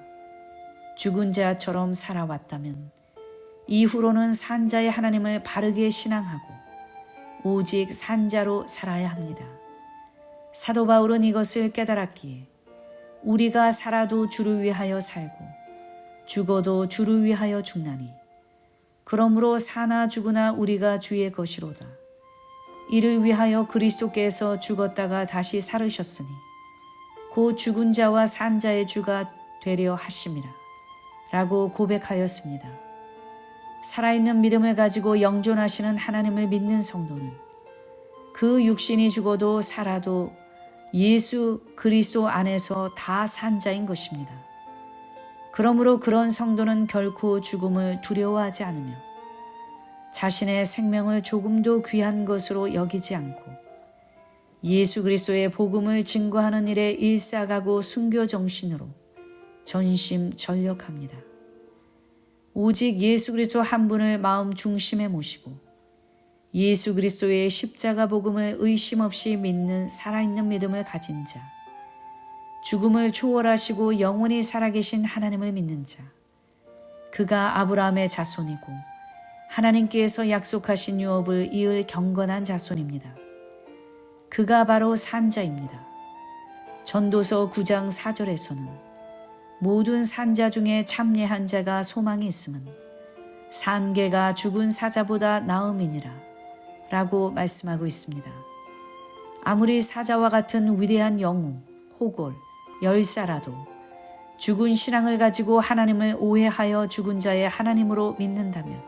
죽은 자처럼 살아왔다면 이후로는 산 자의 하나님을 바르게 신앙하고 오직 산 자로 살아야 합니다. 사도 바울은 이것을 깨달았기에 우리가 살아도 주를 위하여 살고 죽어도 주를 위하여 죽나니 그러므로 사나 죽으나 우리가 주의 것이로다. 이를 위하여 그리스도께서 죽었다가 다시 살으셨으니 곧 죽은 자와 산 자의 주가 되려 하심이라 라고 고백하였습니다. 살아있는 믿음을 가지고 영존하시는 하나님을 믿는 성도는 그 육신이 죽어도 살아도 예수 그리스도 안에서 다 산 자인 것입니다. 그러므로 그런 성도는 결코 죽음을 두려워하지 않으며 자신의 생명을 조금도 귀한 것으로 여기지 않고 예수 그리스도의 복음을 증거하는 일에 일사가고 순교 정신으로 전심전력합니다. 오직 예수 그리스도 한 분을 마음 중심에 모시고 예수 그리스도의 십자가 복음을 의심 없이 믿는 살아있는 믿음을 가진 자, 죽음을 초월하시고 영원히 살아계신 하나님을 믿는 자, 그가 아브라함의 자손이고 하나님께서 약속하신 유업을 이을 경건한 자손입니다. 그가 바로 산자입니다. 전도서 9장 4절에서는 모든 산자 중에 참례한 자가 소망이 있음은 산개가 죽은 사자보다 나음이니라 라고 말씀하고 있습니다. 아무리 사자와 같은 위대한 영웅, 호골, 열사라도 죽은 신앙을 가지고 하나님을 오해하여 죽은 자의 하나님으로 믿는다면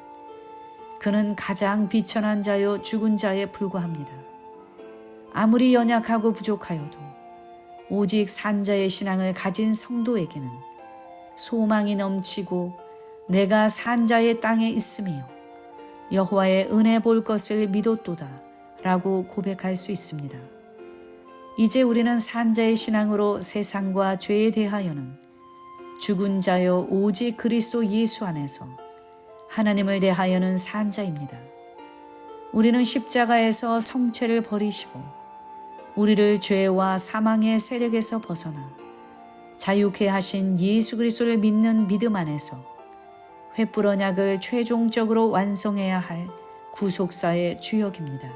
그는 가장 비천한 자요 죽은 자에 불과합니다. 아무리 연약하고 부족하여도 오직 산자의 신앙을 가진 성도에게는 소망이 넘치고 내가 산자의 땅에 있으며 여호와의 은혜 볼 것을 믿었도다 라고 고백할 수 있습니다. 이제 우리는 산자의 신앙으로 세상과 죄에 대하여는 죽은 자요 오직 그리스도 예수 안에서 하나님을 대하여는 산 자입니다. 우리는 십자가에서 성체를 버리시고 우리를 죄와 사망의 세력에서 벗어나 자유케 하신 예수 그리스도를 믿는 믿음 안에서 횃불 언약을 최종적으로 완성해야 할 구속사의 주역입니다.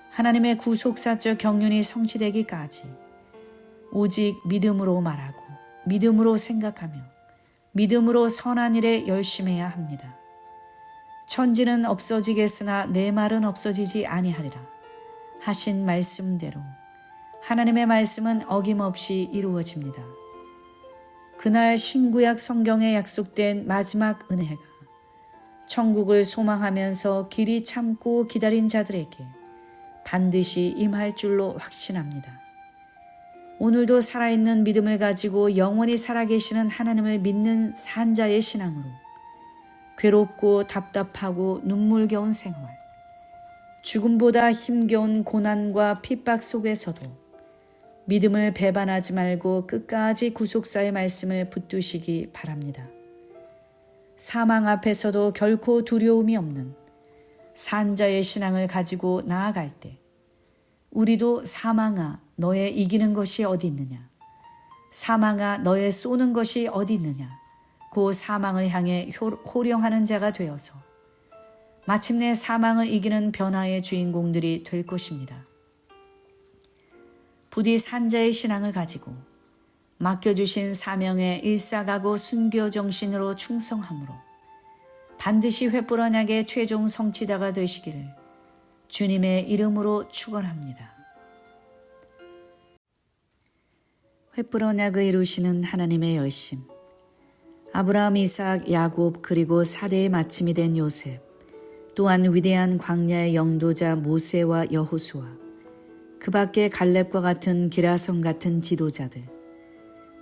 하나님의 구속사적 경륜이 성취되기까지 오직 믿음으로 말하고 믿음으로 생각하며 믿음으로 선한 일에 열심해야 합니다. 천지는 없어지겠으나 내 말은 없어지지 아니하리라 하신 말씀대로 하나님의 말씀은 어김없이 이루어집니다. 그날 신구약 성경에 약속된 마지막 은혜가 천국을 소망하면서 길이 참고 기다린 자들에게 반드시 임할 줄로 확신합니다. 오늘도 살아있는 믿음을 가지고 영원히 살아계시는 하나님을 믿는 산자의 신앙으로 괴롭고 답답하고 눈물겨운 생활, 죽음보다 힘겨운 고난과 핍박 속에서도 믿음을 배반하지 말고 끝까지 구속사의 말씀을 붙드시기 바랍니다. 사망 앞에서도 결코 두려움이 없는 산자의 신앙을 가지고 나아갈 때 우리도 사망아 너의 이기는 것이 어디 있느냐, 사망아 너의 쏘는 것이 어디 있느냐, 그 사망을 향해 호령하는 자가 되어서 마침내 사망을 이기는 변화의 주인공들이 될 것입니다. 부디 산자의 신앙을 가지고 맡겨주신 사명에 일사가고 순교 정신으로 충성함으로 반드시 횃불 언약의 최종 성취자가 되시기를 주님의 이름으로 축원합니다. 횃불 언약을 이루시는 하나님의 열심, 아브라함, 이삭, 야곱 그리고 4대의 마침이 된 요셉, 또한 위대한 광야의 영도자 모세와 여호수아, 그 밖에 갈렙과 같은 기라성 같은 지도자들,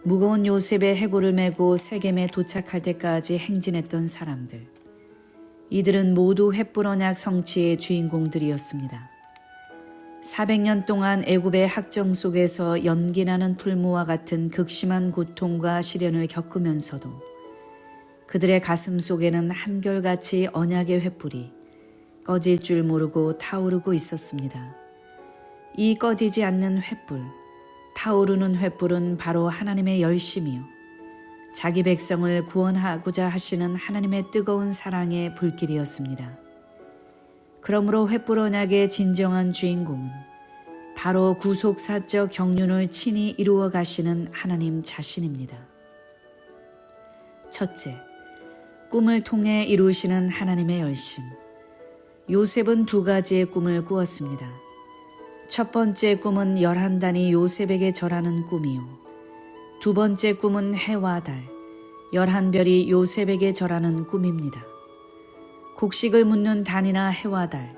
무거운 요셉의 해골을 메고 세겜에 도착할 때까지 행진했던 사람들, 이들은 모두 횃불 언약 성취의 주인공들이었습니다. 400년 동안 애굽의 학정 속에서 연기나는 풀무와 같은 극심한 고통과 시련을 겪으면서도 그들의 가슴 속에는 한결같이 언약의 횃불이 꺼질 줄 모르고 타오르고 있었습니다. 이 꺼지지 않는 횃불, 타오르는 횃불은 바로 하나님의 열심이요, 자기 백성을 구원하고자 하시는 하나님의 뜨거운 사랑의 불길이었습니다. 그러므로 횃불 언약의 진정한 주인공은 바로 구속사적 경륜을 친히 이루어 가시는 하나님 자신입니다. 첫째, 꿈을 통해 이루시는 하나님의 열심. 요셉은 2가지의 꿈을 꾸었습니다. 첫 번째 꿈은 11단이 요셉에게 절하는 꿈이요, 2번째 꿈은 해와 달, 11별이 요셉에게 절하는 꿈입니다. 곡식을 묻는 단이나 해와 달,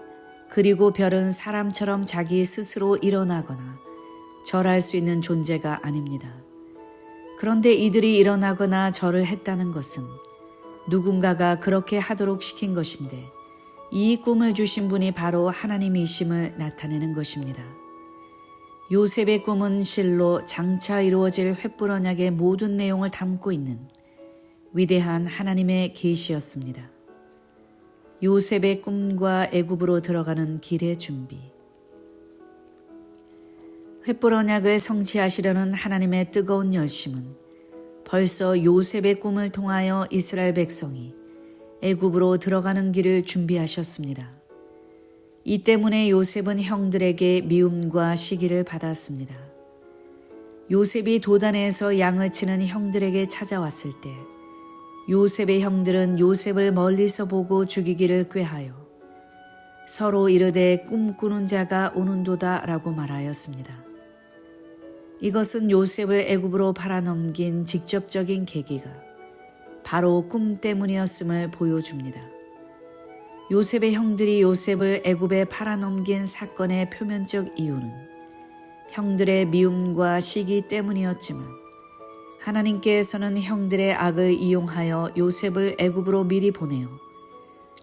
그리고 별은 사람처럼 자기 스스로 일어나거나 절할 수 있는 존재가 아닙니다. 그런데 이들이 일어나거나 절을 했다는 것은 누군가가 그렇게 하도록 시킨 것인데, 이 꿈을 주신 분이 바로 하나님이심을 나타내는 것입니다. 요셉의 꿈은 실로 장차 이루어질 횃불 언약의 모든 내용을 담고 있는 위대한 하나님의 계시였습니다. 요셉의 꿈과 애굽으로 들어가는 길의 준비. 횃불 언약을 성취하시려는 하나님의 뜨거운 열심은 벌써 요셉의 꿈을 통하여 이스라엘 백성이 애굽으로 들어가는 길을 준비하셨습니다. 이 때문에 요셉은 형들에게 미움과 시기를 받았습니다. 요셉이 도단에서 양을 치는 형들에게 찾아왔을 때 요셉의 형들은 요셉을 멀리서 보고 죽이기를 꾀하여 서로 이르되 꿈꾸는 자가 오는도다 라고 말하였습니다. 이것은 요셉을 애굽으로 팔아넘긴 직접적인 계기가 바로 꿈 때문이었음을 보여줍니다. 요셉의 형들이 요셉을 애굽에 팔아넘긴 사건의 표면적 이유는 형들의 미움과 시기 때문이었지만, 하나님께서는 형들의 악을 이용하여 요셉을 애굽으로 미리 보내어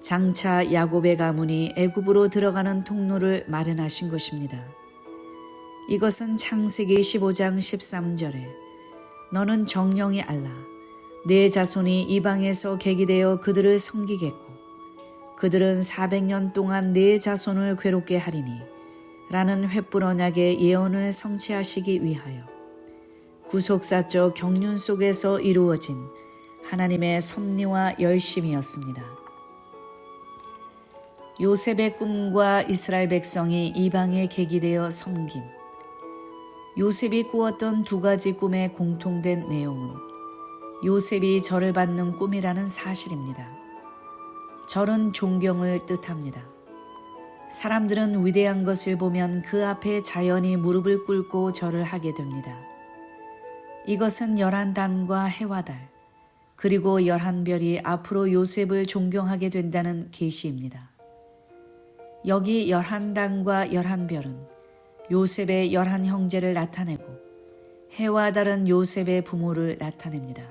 장차 야곱의 가문이 애굽으로 들어가는 통로를 마련하신 것입니다. 이것은 창세기 15장 13절에 너는 정령이 알라, 내 자손이 이방에서 계기되어 그들을 섬기겠고 그들은 400년 동안 내 자손을 괴롭게 하리니 라는 횃불 언약의 예언을 성취하시기 위하여 구속사적 경륜 속에서 이루어진 하나님의 섭리와 열심이었습니다. 요셉의 꿈과 이스라엘 백성이 이방에 계기되어 섬김. 요셉이 꾸었던 2가지 꿈의 공통된 내용은 요셉이 절을 받는 꿈이라는 사실입니다. 절은 존경을 뜻합니다. 사람들은 위대한 것을 보면 그 앞에 자연히 무릎을 꿇고 절을 하게 됩니다. 이것은 11단과 해와 달, 그리고 11별이 앞으로 요셉을 존경하게 된다는 계시입니다. 여기 11단과 11별은 요셉의 11형제를 나타내고 해와 달은 요셉의 부모를 나타냅니다.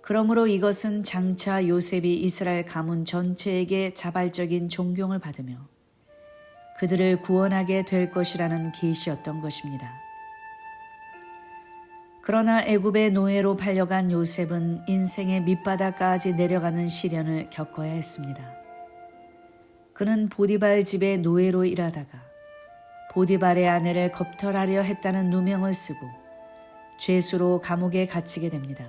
그러므로 이것은 장차 요셉이 이스라엘 가문 전체에게 자발적인 존경을 받으며 그들을 구원하게 될 것이라는 계시였던 것입니다. 그러나 애굽의 노예로 팔려간 요셉은 인생의 밑바닥까지 내려가는 시련을 겪어야 했습니다. 그는 보디발 집의 노예로 일하다가 보디발의 아내를 겁탈하려 했다는 누명을 쓰고 죄수로 감옥에 갇히게 됩니다.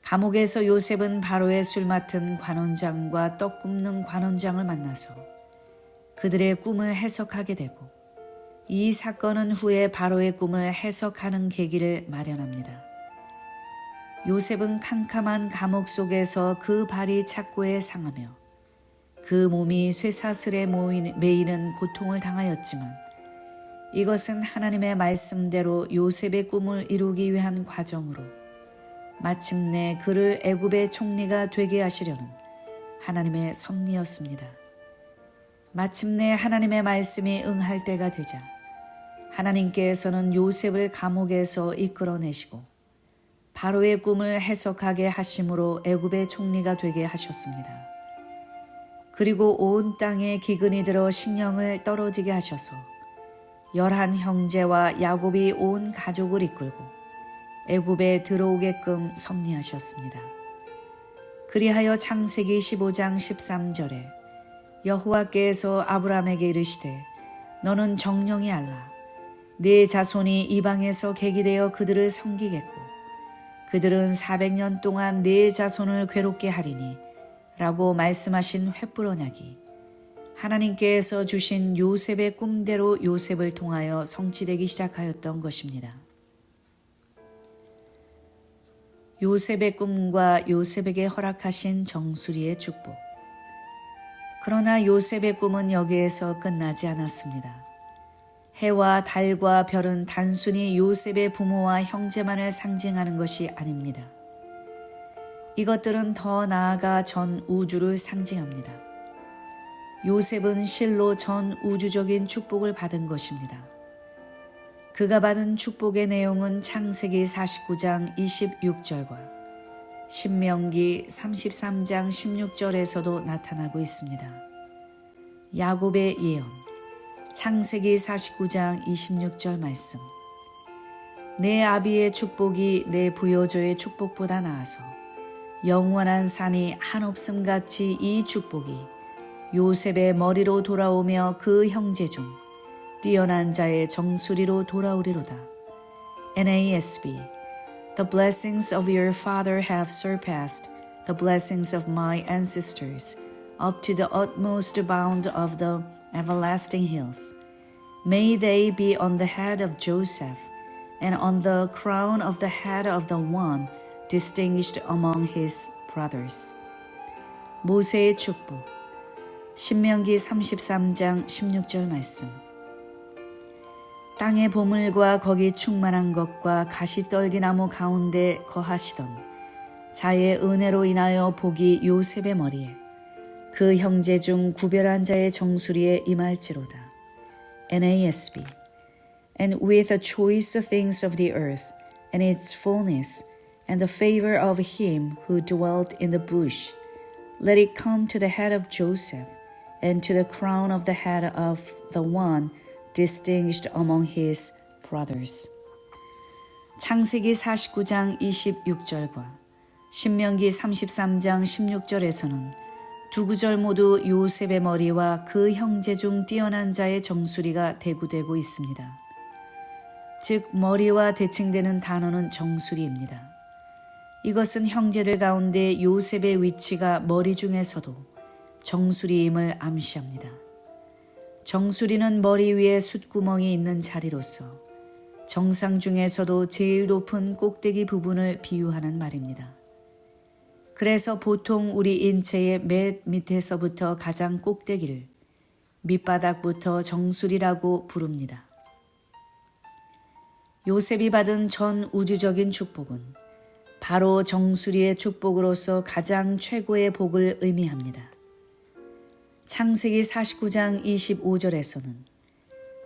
감옥에서 요셉은 바로의 술 맡은 관원장과 떡 굽는 관원장을 만나서 그들의 꿈을 해석하게 되고 이 사건은 후에 바로의 꿈을 해석하는 계기를 마련합니다. 요셉은 캄캄한 감옥 속에서 그 발이 착고에 상하며 그 몸이 쇠사슬에 매이는 고통을 당하였지만 이것은 하나님의 말씀대로 요셉의 꿈을 이루기 위한 과정으로 마침내 그를 애굽의 총리가 되게 하시려는 하나님의 섭리였습니다. 마침내 하나님의 말씀이 응할 때가 되자 하나님께서는 요셉을 감옥에서 이끌어내시고 바로의 꿈을 해석하게 하심으로 애굽의 총리가 되게 하셨습니다. 그리고 온 땅에 기근이 들어 식량을 떨어지게 하셔서 11형제와 야곱이 온 가족을 이끌고 애굽에 들어오게끔 섭리하셨습니다. 그리하여 창세기 15장 13절에 여호와께서 아브라함에게 이르시되 너는 정령이 알라. 네 자손이 이방에서 객이되어 그들을 섬기겠고 그들은 400년 동안 네 자손을 괴롭게 하리니 라고 말씀하신 횃불 언약이 하나님께서 주신 요셉의 꿈대로 요셉을 통하여 성취되기 시작하였던 것입니다. 요셉의 꿈과 요셉에게 허락하신 정수리의 축복. 그러나 요셉의 꿈은 여기에서 끝나지 않았습니다. 해와 달과 별은 단순히 요셉의 부모와 형제만을 상징하는 것이 아닙니다. 이것들은 더 나아가 전 우주를 상징합니다. 요셉은 실로 전 우주적인 축복을 받은 것입니다. 그가 받은 축복의 내용은 창세기 49장 26절과 신명기 33장 16절에서도 나타나고 있습니다. 야곱의 예언, 창세기 49장 26절 말씀. 내 아비의 축복이 내 부여조의 축복보다 나아서 영원한 산이 한없음같이 이 축복이 요셉의 머리로 돌아오며 그 형제 중 뛰어난 자의 정수리로 돌아오리로다. NASB. The blessings of your father have surpassed the blessings of my ancestors up to the utmost bound of the everlasting hills. May they be on the head of Joseph and on the crown of the head of the one distinguished among his brothers. 모세의 축복. 신명기 33장 16절 말씀. 땅의 보물과 거기 충만한 것과 가시떨기나무 가운데 거하시던 자의 은혜로 인하여 복이 요셉의 머리에 그 형제 중 구별한 자의 정수리에 임할지로다. NASB. And with the choice things of the earth and its fullness and the favor of him who dwelt in the bush, let it come to the head of Joseph and to the crown of the head of the one distinguished among his brothers. 창세기 49장 26절과 신명기 33장 16절에서는 두 구절 모두 요셉의 머리와 그 형제 중 뛰어난 자의 정수리가 대구되고 있습니다. 즉 머리와 대칭되는 단어는 정수리입니다. 이것은 형제들 가운데 요셉의 위치가 머리 중에서도 정수리임을 암시합니다. 정수리는 머리 위에 숫구멍이 있는 자리로서 정상 중에서도 제일 높은 꼭대기 부분을 비유하는 말입니다. 그래서 보통 우리 인체의 맨 밑에서부터 가장 꼭대기를 밑바닥부터 정수리라고 부릅니다. 요셉이 받은 전 우주적인 축복은 바로 정수리의 축복으로서 가장 최고의 복을 의미합니다. 창세기 49장 25절에서는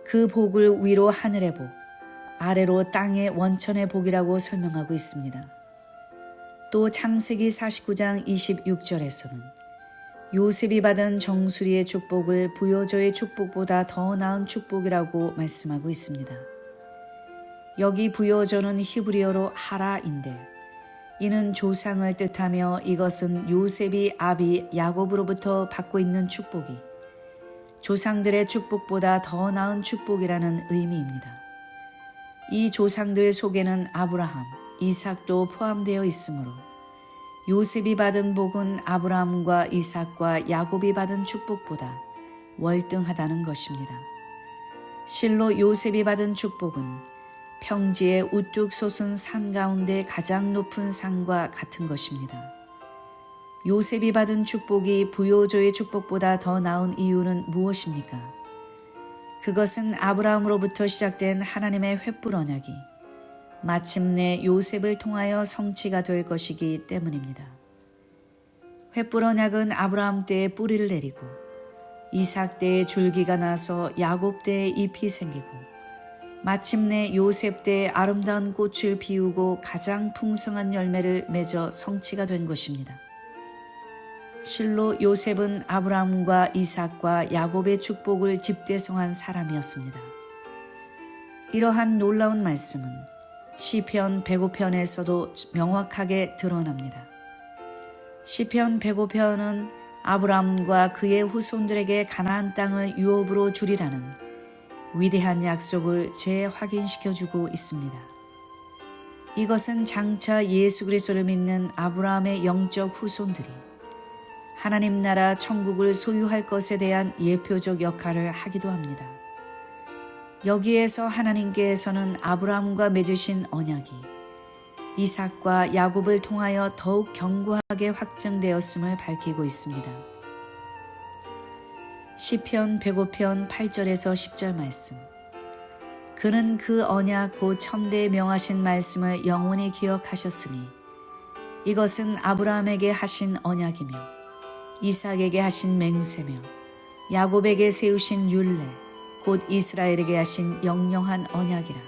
그 복을 위로 하늘의 복, 아래로 땅의 원천의 복이라고 설명하고 있습니다. 또 창세기 49장 26절에서는 요셉이 받은 정수리의 축복을 부여조의 축복보다 더 나은 축복이라고 말씀하고 있습니다. 여기 부여조는 히브리어로 하라인데 이는 조상을 뜻하며 이것은 요셉이 아비 야곱으로부터 받고 있는 축복이 조상들의 축복보다 더 나은 축복이라는 의미입니다. 이 조상들 속에는 아브라함, 이삭도 포함되어 있으므로 요셉이 받은 복은 아브라함과 이삭과 야곱이 받은 축복보다 월등하다는 것입니다. 실로 요셉이 받은 축복은 평지에 우뚝 솟은 산 가운데 가장 높은 산과 같은 것입니다. 요셉이 받은 축복이 부요조의 축복보다 더 나은 이유는 무엇입니까? 그것은 아브라함으로부터 시작된 하나님의 횃불 언약이 마침내 요셉을 통하여 성취가 될 것이기 때문입니다. 횃불 언약은 아브라함 때에 뿌리를 내리고 이삭 때에 줄기가 나서 야곱 때에 잎이 생기고 마침내 요셉 때에 아름다운 꽃을 피우고 가장 풍성한 열매를 맺어 성취가 된 것입니다. 실로 요셉은 아브라함과 이삭과 야곱의 축복을 집대성한 사람이었습니다. 이러한 놀라운 말씀은 시편 105편에서도 명확하게 드러납니다. 시편 105편은 아브라함과 그의 후손들에게 가나안 땅을 유업으로 주리라는 위대한 약속을 재확인시켜주고 있습니다. 이것은 장차 예수 그리스도를 믿는 아브라함의 영적 후손들이 하나님 나라 천국을 소유할 것에 대한 예표적 역할을 하기도 합니다. 여기에서 하나님께서는 아브라함과 맺으신 언약이 이삭과 야곱을 통하여 더욱 견고하게 확정되었음을 밝히고 있습니다. 시편 105편 8절에서 10절 말씀. 그는 그 언약 곧 천대에 명하신 말씀을 영원히 기억하셨으니 이것은 아브라함에게 하신 언약이며 이삭에게 하신 맹세며 야곱에게 세우신 율례 곧 이스라엘에게 하신 영영한 언약이라.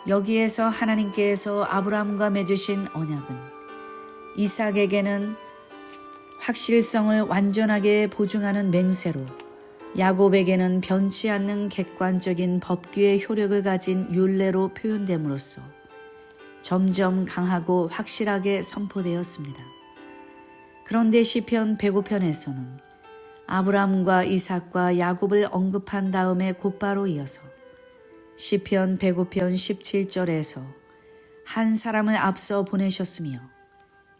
여기에서 하나님께서 아브라함과 맺으신 언약은 이삭에게는 확실성을 완전하게 보증하는 맹세로 야곱에게는 변치 않는 객관적인 법규의 효력을 가진 율례로 표현됨으로써 점점 강하고 확실하게 선포되었습니다. 그런데 시편 105편에서는 아브라함과 이삭과 야곱을 언급한 다음에 곧바로 이어서 시편 105편 17절에서 한 사람을 앞서 보내셨으며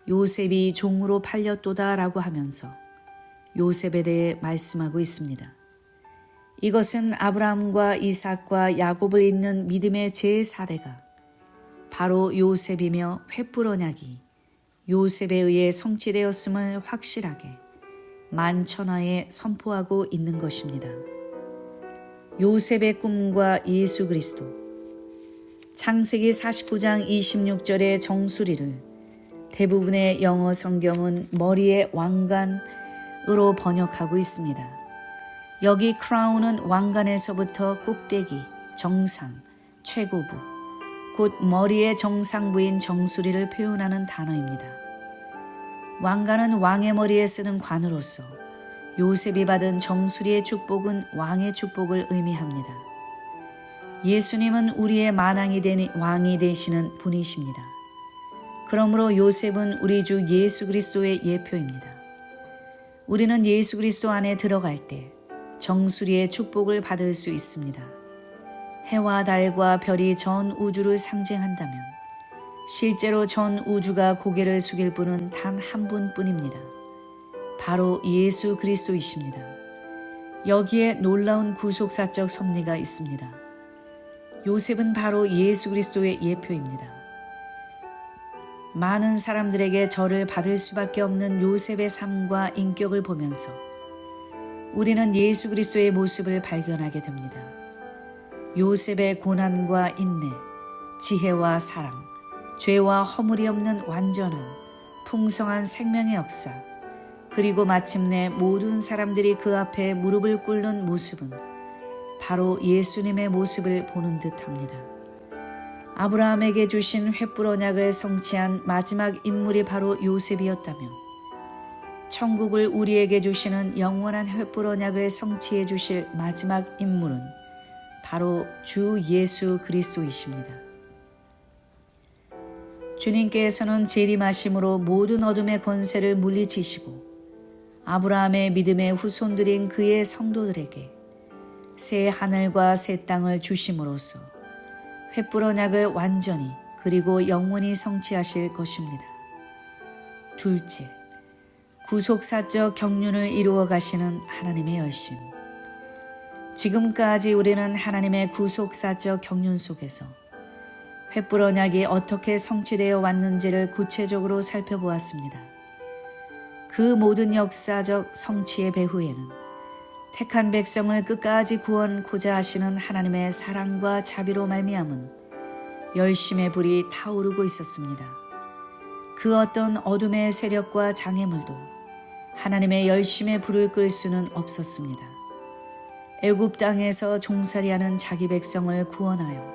요셉이 종으로 팔렸도다 라고 하면서 요셉에 대해 말씀하고 있습니다. 이것은 아브라함과 이삭과 야곱을 잇는 믿음의 제4대가 바로 요셉이며 횃불 언약이 요셉에 의해 성취되었음을 확실하게 만천하에 선포하고 있는 것입니다. 요셉의 꿈과 예수 그리스도. 창세기 49장 26절의 정수리를 대부분의 영어 성경은 머리의 왕관으로 번역하고 있습니다. 여기 크라운은 왕관에서부터 꼭대기, 정상, 최고부, 곧 머리의 정상부인 정수리를 표현하는 단어입니다. 왕관은 왕의 머리에 쓰는 관으로서 요셉이 받은 정수리의 축복은 왕의 축복을 의미합니다. 예수님은 우리의 만왕이 된 왕이 되시는 분이십니다. 그러므로 요셉은 우리 주 예수 그리스도의 예표입니다. 우리는 예수 그리스도 안에 들어갈 때 정수리의 축복을 받을 수 있습니다. 해와 달과 별이 전 우주를 상징한다면 실제로 전 우주가 고개를 숙일 분은 단 한 분뿐입니다. 바로 예수 그리스도이십니다. 여기에 놀라운 구속사적 섭리가 있습니다. 요셉은 바로 예수 그리스도의 예표입니다. 많은 사람들에게 저를 받을 수밖에 없는 요셉의 삶과 인격을 보면서 우리는 예수 그리스도의 모습을 발견하게 됩니다. 요셉의 고난과 인내, 지혜와 사랑, 죄와 허물이 없는 완전한 풍성한 생명의 역사, 그리고 마침내 모든 사람들이 그 앞에 무릎을 꿇는 모습은 바로 예수님의 모습을 보는 듯합니다. 아브라함에게 주신 횃불 언약을 성취한 마지막 인물이 바로 요셉이었다면, 천국을 우리에게 주시는 영원한 횃불 언약을 성취해 주실 마지막 인물은 바로 주 예수 그리스도이십니다. 주님께서는 재림하심으로 모든 어둠의 권세를 물리치시고 아브라함의 믿음의 후손들인 그의 성도들에게 새 하늘과 새 땅을 주심으로써 횃불 언약을 완전히 그리고 영원히 성취하실 것입니다. 둘째, 구속사적 경륜을 이루어 가시는 하나님의 열심. 지금까지 우리는 하나님의 구속사적 경륜 속에서 횃불 언약이 어떻게 성취되어 왔는지를 구체적으로 살펴보았습니다. 그 모든 역사적 성취의 배후에는 택한 백성을 끝까지 구원코자 하시는 하나님의 사랑과 자비로 말미암은 열심의 불이 타오르고 있었습니다. 그 어떤 어둠의 세력과 장애물도 하나님의 열심의 불을 끌 수는 없었습니다. 애굽 땅에서 종살이하는 자기 백성을 구원하여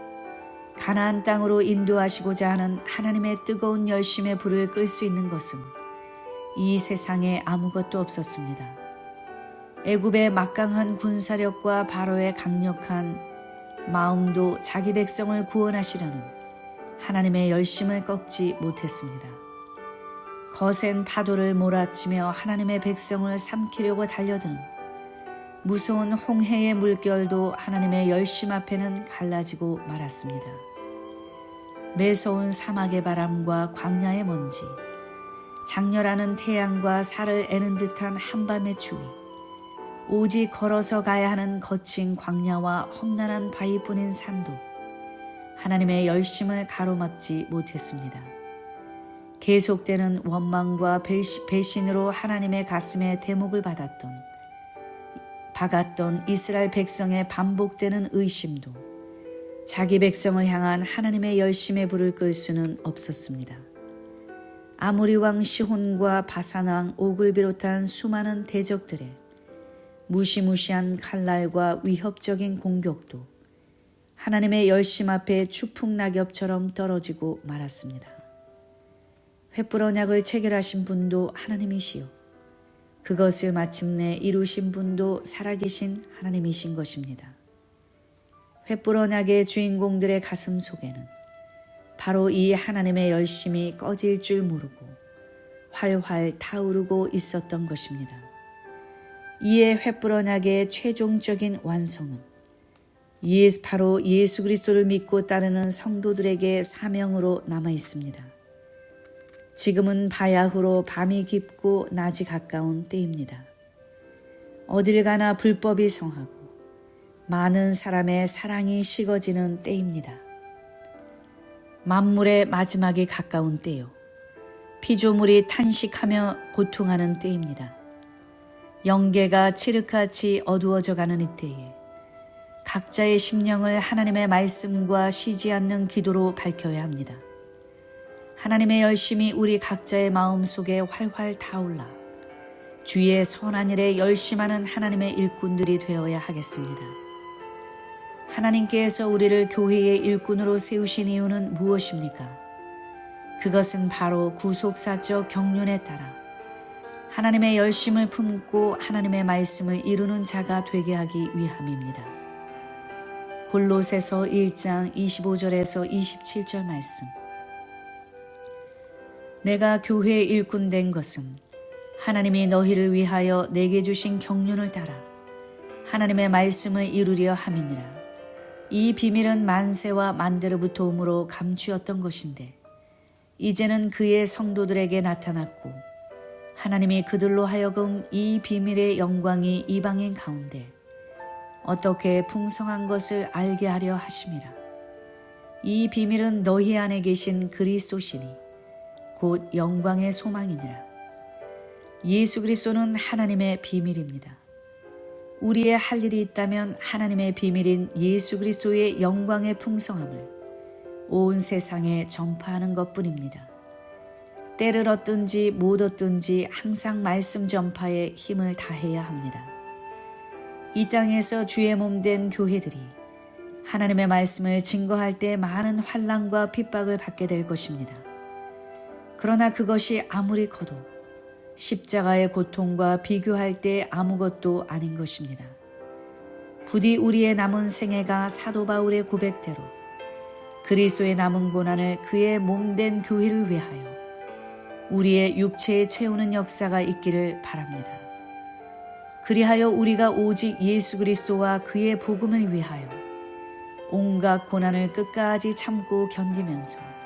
가나안 땅으로 인도하시고자 하는 하나님의 뜨거운 열심의 불을 끌 수 있는 것은 이 세상에 아무것도 없었습니다. 애굽의 막강한 군사력과 바로의 강력한 마음도 자기 백성을 구원하시려는 하나님의 열심을 꺾지 못했습니다. 거센 파도를 몰아치며 하나님의 백성을 삼키려고 달려드는 무서운 홍해의 물결도 하나님의 열심 앞에는 갈라지고 말았습니다. 매서운 사막의 바람과 광야의 먼지, 장렬하는 태양과 살을 애는 듯한 한밤의 추위, 오직 걸어서 가야 하는 거친 광야와 험난한 바위뿐인 산도 하나님의 열심을 가로막지 못했습니다. 계속되는 원망과 배신으로 하나님의 가슴에 대목을 박았던 이스라엘 백성의 반복되는 의심도 자기 백성을 향한 하나님의 열심의 불을 끌 수는 없었습니다. 아모리 왕 시혼과 바산 왕 옥을 비롯한 수많은 대적들의 무시무시한 칼날과 위협적인 공격도 하나님의 열심 앞에 추풍낙엽처럼 떨어지고 말았습니다. 횃불 언약을 체결하신 분도 하나님이시요 그것을 마침내 이루신 분도 살아계신 하나님이신 것입니다. 횃불 언약의 주인공들의 가슴 속에는 바로 이 하나님의 열심이 꺼질 줄 모르고 활활 타오르고 있었던 것입니다. 이에 횃불 언약의 최종적인 완성은 바로 예수 그리스도를 믿고 따르는 성도들에게 사명으로 남아 있습니다. 지금은 바야흐로 밤이 깊고 낮이 가까운 때입니다. 어딜 가나 불법이 성하고 많은 사람의 사랑이 식어지는 때입니다. 만물의 마지막이 가까운 때요. 피조물이 탄식하며 고통하는 때입니다. 영계가 칠흑같이 어두워져가는 이때에 각자의 심령을 하나님의 말씀과 쉬지 않는 기도로 밝혀야 합니다. 하나님의 열심이 우리 각자의 마음 속에 활활 타올라 주의 선한 일에 열심하는 하나님의 일꾼들이 되어야 하겠습니다. 하나님께서 우리를 교회의 일꾼으로 세우신 이유는 무엇입니까? 그것은 바로 구속사적 경륜에 따라 하나님의 열심을 품고 하나님의 말씀을 이루는 자가 되게 하기 위함입니다. 골로새서 1장 25절에서 27절 말씀. 내가 교회의 일꾼 된 것은 하나님이 너희를 위하여 내게 주신 경륜을 따라 하나님의 말씀을 이루려 함이니라. 이 비밀은 만세와 만대로부터 오므로 감추었던 것인데 이제는 그의 성도들에게 나타났고 하나님이 그들로 하여금 이 비밀의 영광이 이방인 가운데 어떻게 풍성한 것을 알게 하려 하심이라. 이 비밀은 너희 안에 계신 그리스도시니 곧 영광의 소망이니라. 예수 그리스도는 하나님의 비밀입니다. 우리의 할 일이 있다면 하나님의 비밀인 예수 그리스도의 영광의 풍성함을 온 세상에 전파하는 것뿐입니다. 때를 얻든지 못 얻든지 항상 말씀 전파에 힘을 다해야 합니다. 이 땅에서 주의 몸된 교회들이 하나님의 말씀을 증거할 때 많은 환난과 핍박을 받게 될 것입니다. 그러나 그것이 아무리 커도 십자가의 고통과 비교할 때 아무것도 아닌 것입니다. 부디 우리의 남은 생애가 사도 바울의 고백대로 그리스도의 남은 고난을 그의 몸된 교회를 위하여 우리의 육체에 채우는 역사가 있기를 바랍니다. 그리하여 우리가 오직 예수 그리스도와 그의 복음을 위하여 온갖 고난을 끝까지 참고 견디면서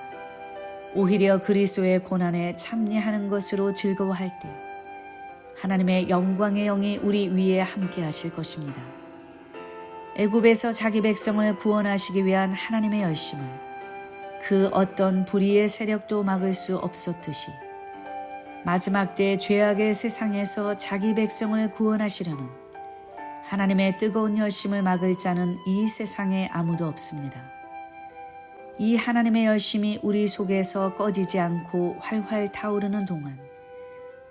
오히려 그리스도의 고난에 참여하는 것으로 즐거워할 때 하나님의 영광의 영이 우리 위에 함께 하실 것입니다. 애굽에서 자기 백성을 구원하시기 위한 하나님의 열심을 그 어떤 불의의 세력도 막을 수 없었듯이 마지막 때 죄악의 세상에서 자기 백성을 구원하시려는 하나님의 뜨거운 열심을 막을 자는 이 세상에 아무도 없습니다. 이 하나님의 열심이 우리 속에서 꺼지지 않고 활활 타오르는 동안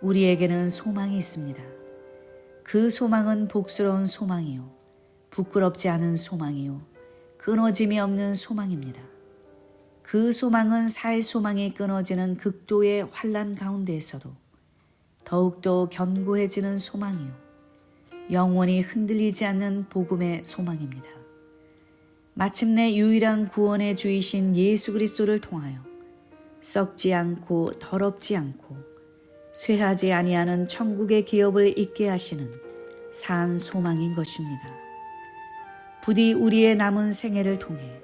우리에게는 소망이 있습니다. 그 소망은 복스러운 소망이요, 부끄럽지 않은 소망이요, 끊어짐이 없는 소망입니다. 그 소망은 살 소망이 끊어지는 극도의 환난 가운데에서도 더욱더 견고해지는 소망이요, 영원히 흔들리지 않는 복음의 소망입니다. 마침내 유일한 구원의 주이신 예수 그리스도를 통하여 썩지 않고 더럽지 않고 쇠하지 아니하는 천국의 기업을 있게 하시는 산 소망인 것입니다. 부디 우리의 남은 생애를 통해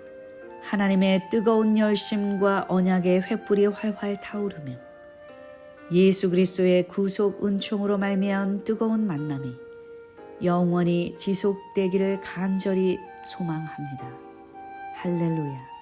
하나님의 뜨거운 열심과 언약의 횃불이 활활 타오르며 예수 그리스도의 구속 은총으로 말미암은 뜨거운 만남이 영원히 지속되기를 간절히 소망합니다. 할렐루야.